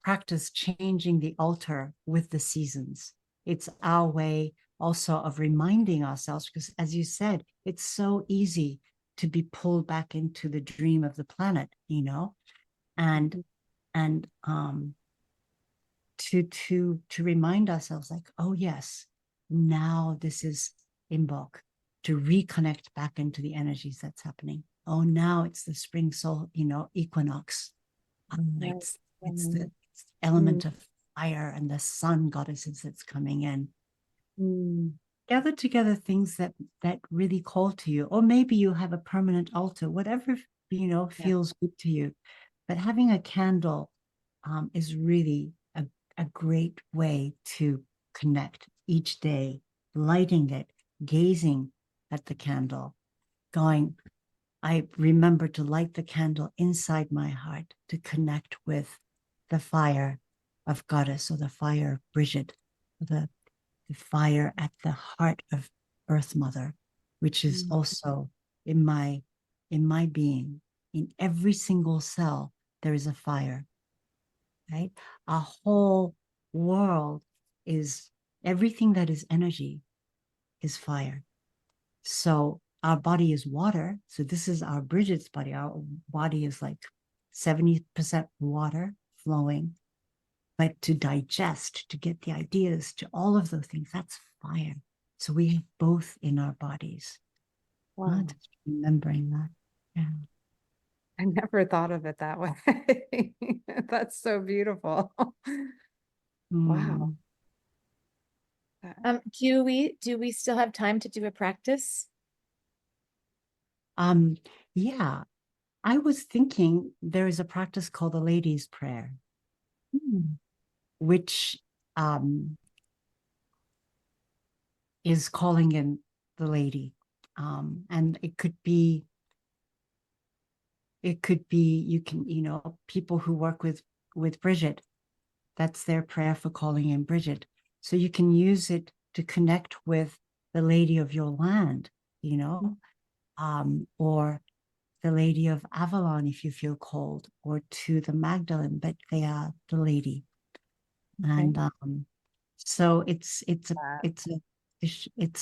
practice changing the altar with the seasons. It's our way also of reminding ourselves, because as you said, it's so easy to be pulled back into the dream of the planet, and to remind ourselves like, oh yes, now this is Imbolc, to reconnect back into the energies that's happening. Oh, now it's the spring soul, equinox. It's the element of fire and the sun goddesses that's coming in. Gather together things that really call to you, or maybe you have a permanent altar, whatever feels good to you. But having a candle is really a great way to connect each day, lighting it, gazing at the candle, going, I remember to light the candle inside my heart to connect with the fire of Goddess, or the fire of Brigid, the fire at the heart of Earth Mother, which is also in my being. In every single cell, there is a fire, right? Our whole world is, everything that is energy is fire. So our body is water. So this is our Brigid's body. Our body is like 70% water flowing. But to digest, to get the ideas, to all of those things, that's fire. So we have both in our bodies. Wow. Just remembering that. Yeah. I never thought of it that way. That's so beautiful. Wow. Do we still have time to do a practice? Yeah. I was thinking there is a practice called the Lady's Prayer, which is calling in the lady. And it could be you can, people who work with Brigid, that's their prayer for calling in Brigid. So you can use it to connect with the lady of your land, or the lady of Avalon if you feel cold, or to the Magdalene, but they are the lady. Okay. And so it's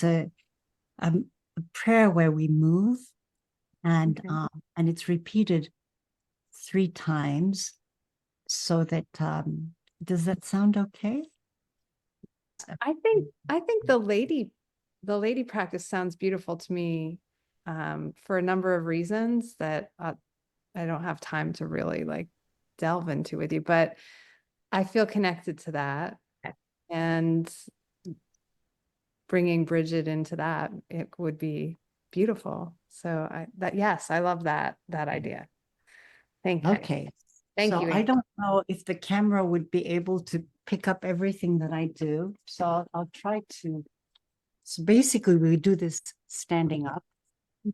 a prayer where we move, and it's repeated 3 times, so that does that sound okay? I think the lady practice sounds beautiful to me, for a number of reasons that I don't have time to really like delve into with you, but I feel connected to that, and bringing Brigid into that, it would be beautiful. So yes, I love that idea. Thank you. Okay. Thank you. I don't know if the camera would be able to pick up everything that I do. So I'll try to. So basically we do this standing up.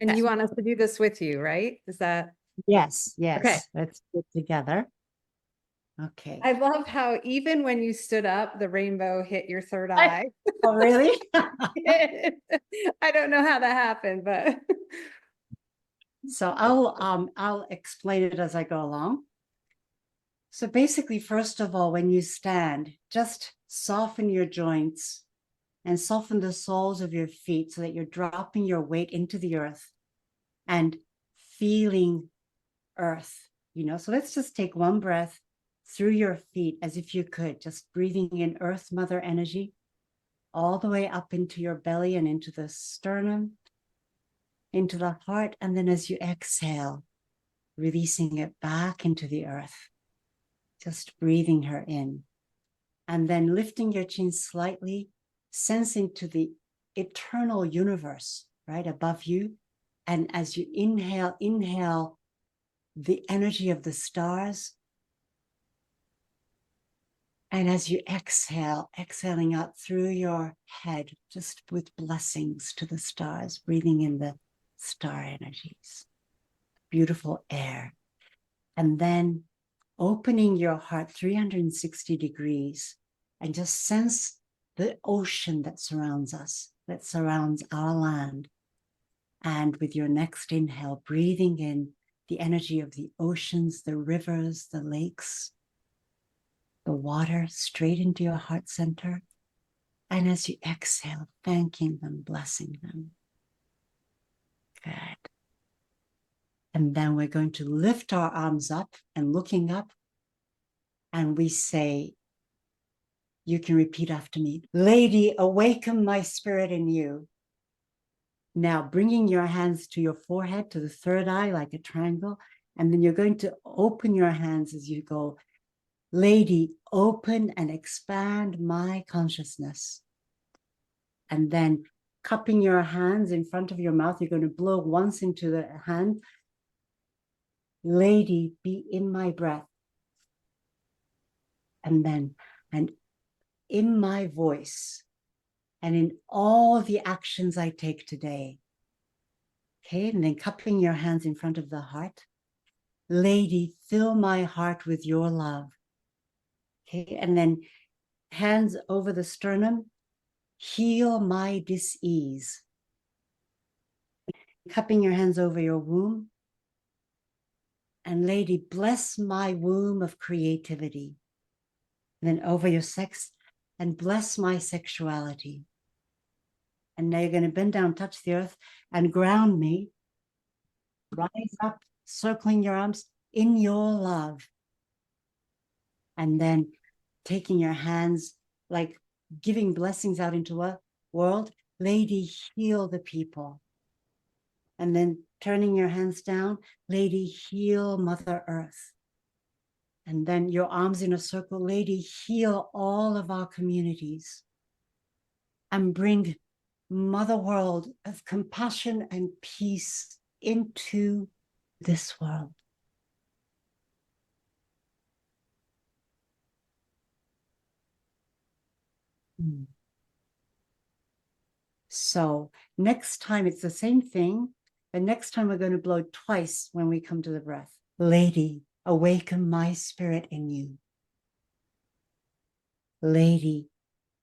And you want us to do this with you, right? Is that? Yes. Okay. Let's get together. Okay. I love how even when you stood up, the rainbow hit your third eye. Oh, really? I don't know how that happened, but. So I'll explain it as I go along. So basically, first of all, when you stand, just soften your joints and soften the soles of your feet so that you're dropping your weight into the earth and feeling earth, So let's just take one breath through your feet as if you could, just breathing in Earth Mother energy all the way up into your belly and into the sternum, into the heart. And then as you exhale, releasing it back into the earth. Just breathing her in. And then lifting your chin slightly, sensing to the eternal universe right above you. And as you inhale, inhale the energy of the stars. And as you exhale, exhaling out through your head, just with blessings to the stars, breathing in the star energies, beautiful air. And then opening your heart 360 degrees and just sense the ocean that surrounds us, that surrounds our land. And with your next inhale, breathing in the energy of the oceans, the rivers, the lakes, the water straight into your heart center. And as you exhale, thanking them, blessing them. Good. And then we're going to lift our arms up and looking up. And we say, you can repeat after me. Lady, awaken my spirit in you. Now bringing your hands to your forehead, to the third eye, like a triangle. And then you're going to open your hands as you go. Lady, open and expand my consciousness. And then cupping your hands in front of your mouth, you're going to blow once into the hand. Lady, be in my breath. And then, and in my voice, and in all the actions I take today. Okay, and then cupping your hands in front of the heart. Lady, fill my heart with your love. Okay, and then hands over the sternum. Heal my dis-ease. Cupping your hands over your womb. And lady, bless my womb of creativity. And then over your sex, and bless my sexuality. And now you're going to bend down, touch the earth, and ground me. Rise up, circling your arms in your love. And then taking your hands, like giving blessings out into a world. Lady, heal the people. And then turning your hands down, lady, heal Mother Earth. And then your arms in a circle, lady, heal all of our communities. And bring Mother World of compassion and peace into this world. So next time it's the same thing. The next time we're going to blow twice when we come to the breath. Lady, awaken my spirit in you. Lady,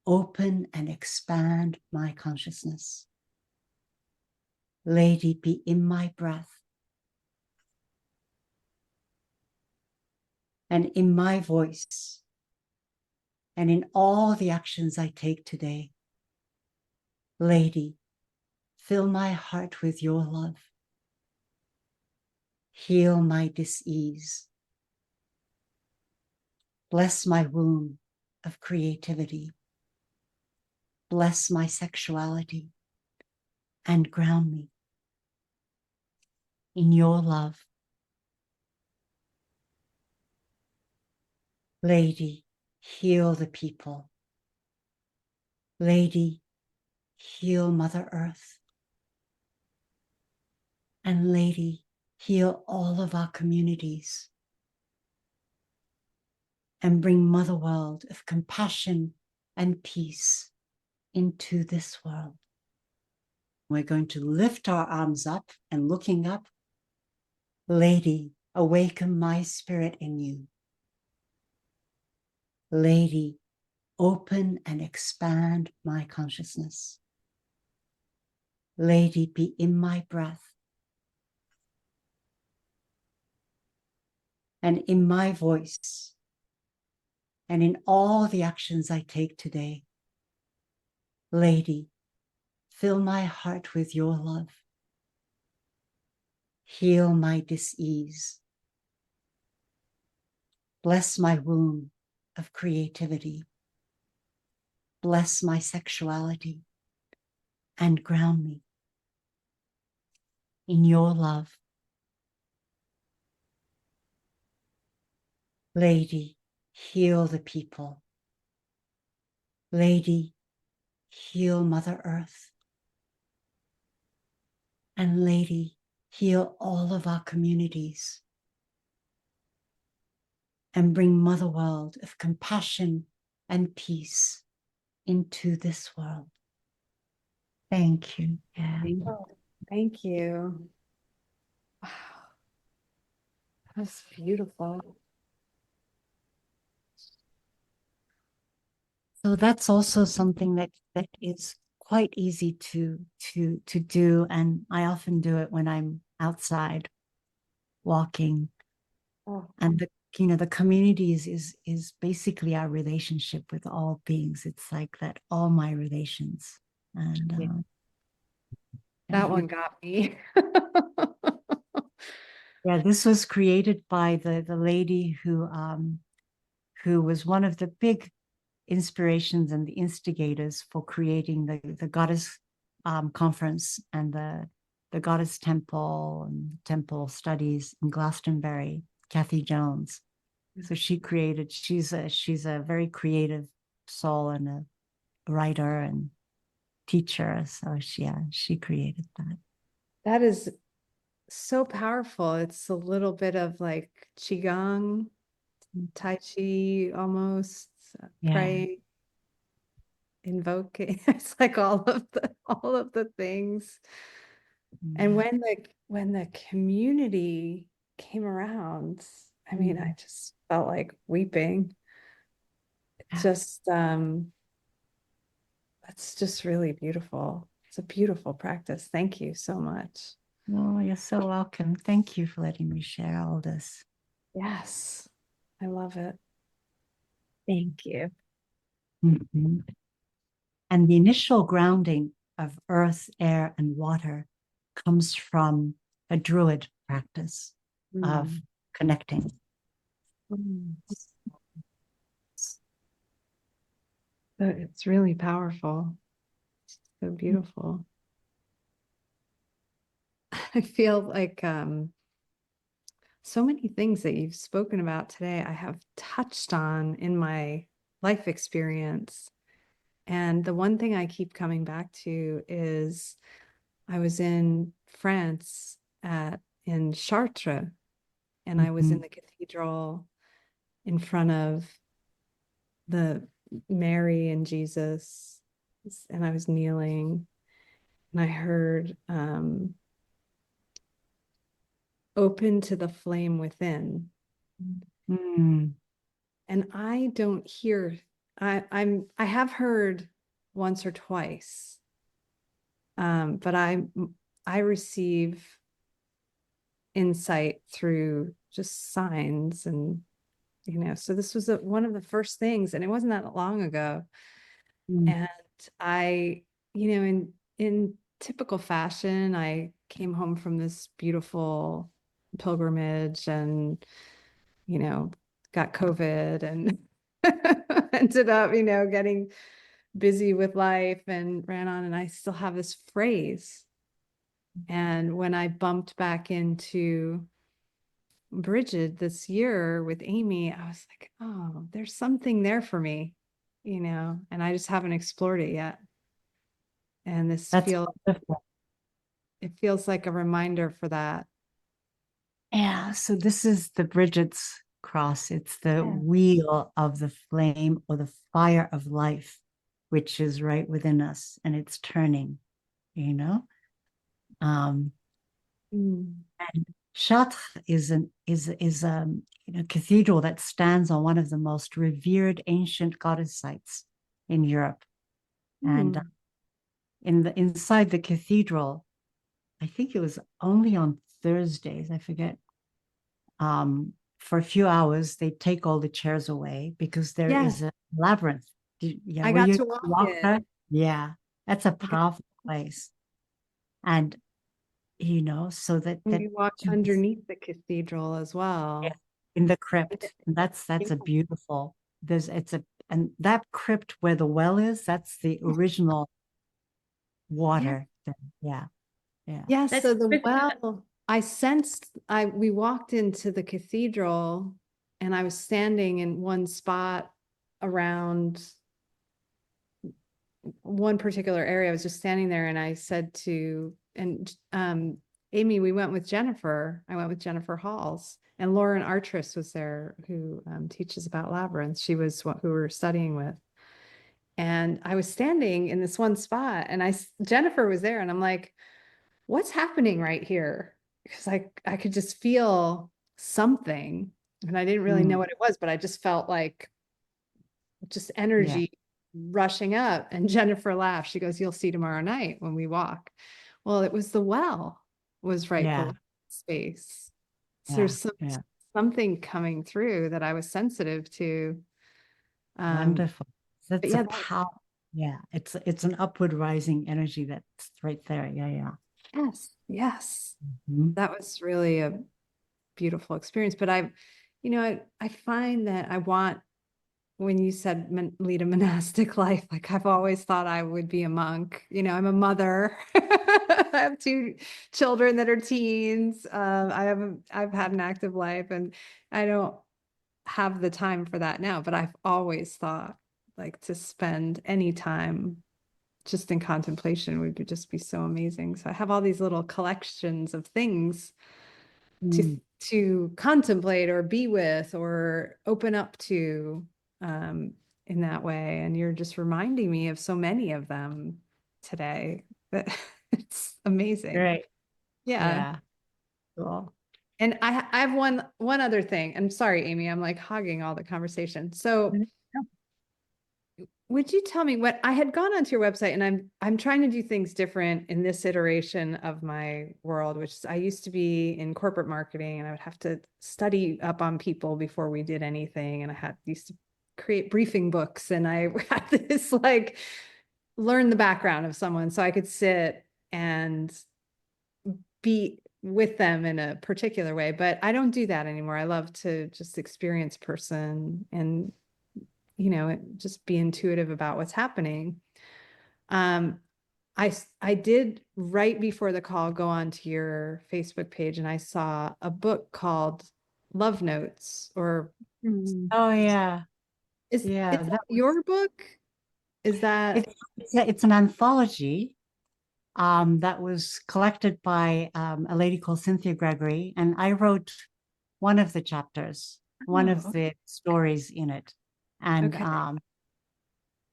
open and expand my consciousness. Lady, be in my breath. And in my voice. And in all the actions I take today. Lady, fill my heart with your love. Heal my dis-ease. Bless my womb of creativity. Bless my sexuality and ground me in your love. Lady, heal the people. Lady, heal Mother Earth. And lady, heal all of our communities. And bring Mother World of compassion and peace into this world. We're going to lift our arms up and looking up. Lady, awaken my spirit in you. Lady, open and expand my consciousness. Lady, be in my breath. And in my voice. And in all the actions I take today. Lady, fill my heart with your love. Heal my dis-ease. Bless my womb of creativity. Bless my sexuality and ground me in your love. Lady, heal the people. Lady, heal Mother Earth. And Lady, heal all of our communities. And bring Mother World of compassion and peace into this world. Thank you. Yeah. Thank you. Wow. That's beautiful. So that's also something that is quite easy to do, and I often do it when I'm outside walking. Oh, And the communities is basically our relationship with all beings. It's like that, all my relations, and yeah. yeah. That one got me. Yeah, this was created by the lady who was one of the big inspirations and the instigators for creating the goddess conference and the goddess temple and temple studies in Glastonbury, Kathy Jones. So she's a very creative soul and a writer and teacher. So she created that. That is so powerful. It's a little bit of like qigong, tai chi, almost Yeah. praying, invoking. It's like all of the things. And Yeah. when the community came around, I mean, I just felt like weeping. It's just it's just really beautiful. It's a beautiful practice. Thank you so much. Oh, you're so welcome. Thank you for letting me share all this. Yes, I love it. Thank you. Mhm. And the initial grounding of earth, air, and water comes from a druid practice of connecting. Mm. So it's really powerful. So beautiful. I feel like so many things that you've spoken about today, I have touched on in my life experience. And the one thing I keep coming back to is I was in France in Chartres, and I was in Mhm. the cathedral in front of the Mary and Jesus, and I was kneeling, and I heard open to the flame within. Mm. And I don't hear, I have heard once or twice, but I receive insight through just signs, and so this was one of the first things, and it wasn't that long ago. Mm. And I, in typical fashion, I came home from this beautiful pilgrimage and, got COVID and ended up, getting busy with life and ran on. And I still have this phrase. And when I bumped back into Brigid this year with Amy, I was like, oh, there's something there for me, and I just haven't explored it yet. And That's wonderful. it feels like a reminder for that. Yeah. So this is the Brigid's cross. It's the Yeah. wheel of the flame or the fire of life, which is right within us, and it's turning, you know. Um, Mm. and Chartres is cathedral that stands on one of the most revered ancient goddess sites in Europe. And Mm. inside the cathedral, I think it was only on Thursdays, I forget. For a few hours, they take all the chairs away because there Yes, is a labyrinth. Yeah, I where got you to walk walk it. there. Yeah, that's a I got, powerful place. And so that we walked to underneath the cathedral as yeah, well. in the crypt. And Yeah. that's a beautiful. And that crypt where the well is, that's the original Yeah. water. Yeah, yeah. Yeah. That's So the well, I sensed we walked into the cathedral and I was standing in one spot around one particular area. I was just standing there, and I said to, and Amy, we went with Jennifer. I went with Jennifer Halls, and Lauren Artress was there, who teaches about labyrinth. She was who we were studying with. And I was standing in this one spot, and Jennifer was there, and I'm like, what's happening right here? Because I could just feel something, and I didn't really know what it was, but I just felt like just energy rushing up. And Jennifer laughed. She goes, "You'll see tomorrow night when we walk." Well, it was the well was right below space. So there's something coming through that I was sensitive to. Wonderful. That's yeah, a power. Yeah, it's an upward rising energy that's right there. Yeah. Yes. That was really a beautiful experience. But I find that I want, when you said lead a monastic life, like I've always thought I would be a monk. I'm a mother. I have 2 children that are teens. I've had an active life, and I don't have the time for that now, but I've always thought like to spend any time just in contemplation would just be so amazing. So I have all these little collections of things to contemplate or be with or open up to in that way. And you're just reminding me of so many of them today that it's amazing. Right. Yeah. Cool. And I have one other thing. I'm sorry, Amy, I'm like hogging all the conversation. So would you tell me what I had gone onto your website, and I'm trying to do things different in this iteration of my world, which is I used to be in corporate marketing, and I would have to study up on people before we did anything. And I used to create briefing books, and I had this like learn the background of someone so I could sit and be with them in a particular way. But I don't do that anymore. I love to just experience person and just be intuitive about what's happening. I did right before the call go onto your Facebook page, and I saw a book called Love Notes, or Oh yeah. is that your book? Is that it's an anthology that was collected by a lady called Cynthia Gregory, and I wrote one of the chapters, one of the stories in it. And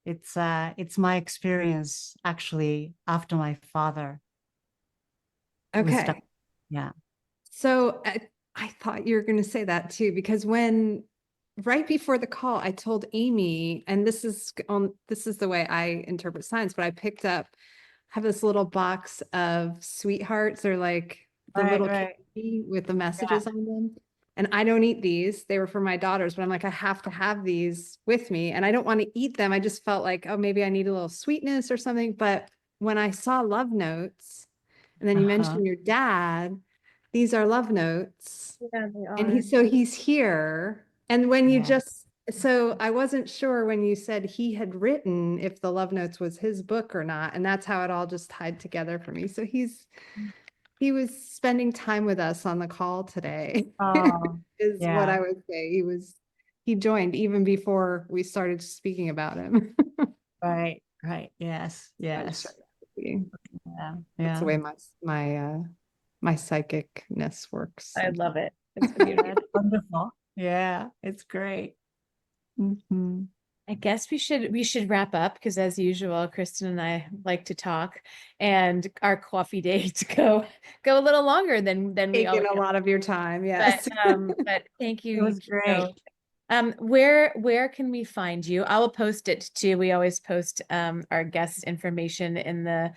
it's my experience actually after my father was stuck. Yeah. So I thought you were going to say that too, because right before the call, I told Amy, and this is the way I interpret science, but I have this little box of sweethearts. They're like the little candy with the messages on them. And I don't eat these. They were for my daughters, but I'm like, I have to have these with me, and I don't want to eat them. I just felt like, oh, maybe I need a little sweetness or something. But when I saw Love Notes, and then you mentioned your dad, these are Love Notes. Yeah, they are. And he's here. And when you so I wasn't sure when you said he had written if the Love Notes was his book or not. And that's how it all just tied together for me. So he was spending time with us on the call today. Is what I would say. He joined even before we started speaking about him. Right. Yes. That's the way my psychicness works. I love it. It's beautiful. Wonderful. Yeah, it's great. I guess we should wrap up, because as usual, Kristen and I like to talk, and our coffee dates go a little longer than we all. Taking a lot of your time, yes. But thank you. It was great. Where can we find you? I will post it too. We always post our guest information in the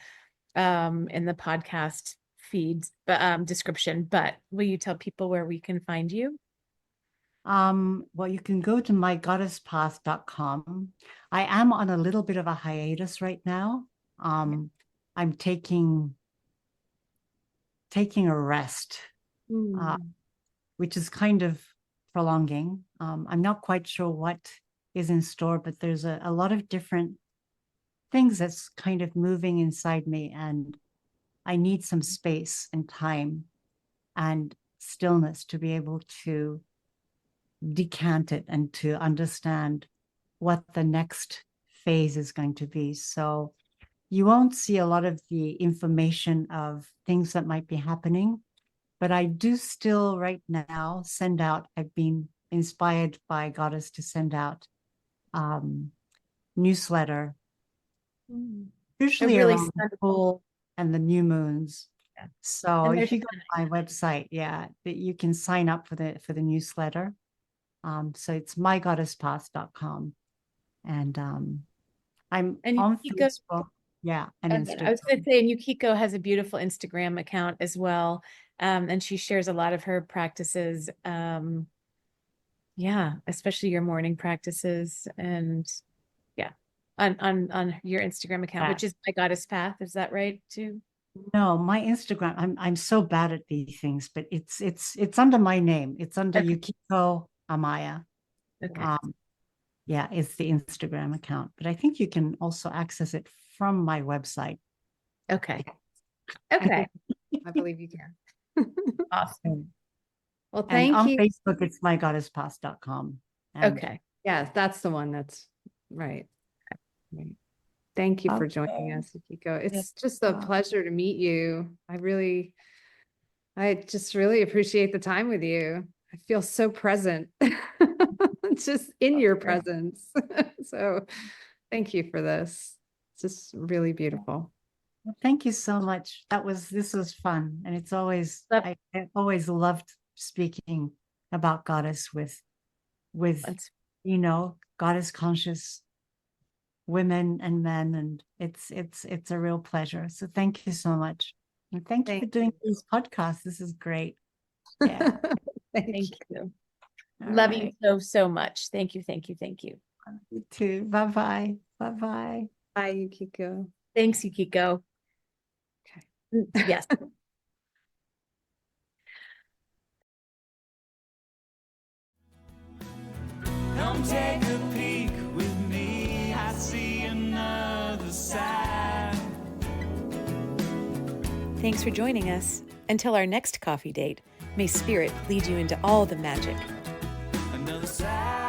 podcast feeds, but description. But will you tell people where we can find you? Well, you can go to mygoddesspath.com. I am on a little bit of a hiatus right now. I'm taking a rest, which is kind of prolonging. I'm not quite sure what is in store, but there's a lot of different things that's kind of moving inside me, and I need some space and time and stillness to be able to decant it and to understand what the next phase is going to be. So you won't see a lot of the information of things that might be happening, but I do still right now send out, I've been inspired by Goddess to send out newsletter, usually really around the full and the new moons. Yeah. So And if you go to my website, you can sign up for the newsletter. So it's mygoddesspath.com. And I'm on Yukiko, Facebook, and I Instagram. was going to say, and Yukiko has a beautiful Instagram account as well. And she shares a lot of her practices. Especially your morning practices and on your Instagram account, which is My Goddess Path. Is that right too? No, my Instagram, I'm so bad at these things, but it's under my name. It's under Yukiko Amaya. Okay. It's the Instagram account, but I think you can also access it from my website. Okay. Okay. I believe you can. Awesome. Well, And thank on you. Facebook, it's mygoddesspath.com. Okay. Yes, that's the one that's right. Right. Thank you for joining us, Yukiko. It's just a pleasure to meet you. I just really appreciate the time with you. I feel so present, just in your presence. So thank you for this. It's just really beautiful. Well, thank you so much. This was fun. And it's always, I always loved speaking about Goddess with, Goddess conscious women and men. And it's a real pleasure. So thank you so much. And thank you for doing these podcasts. This is great. Yeah. Thank you. Love you so much. Thank you. You too. Bye-bye. Bye-bye. Bye, Yukiko. Thanks, Yukiko. Okay. Yes. Come take a peek with me. I see another side. Thanks for joining us. Until our next coffee date, may Spirit lead you into all the magic. Another side.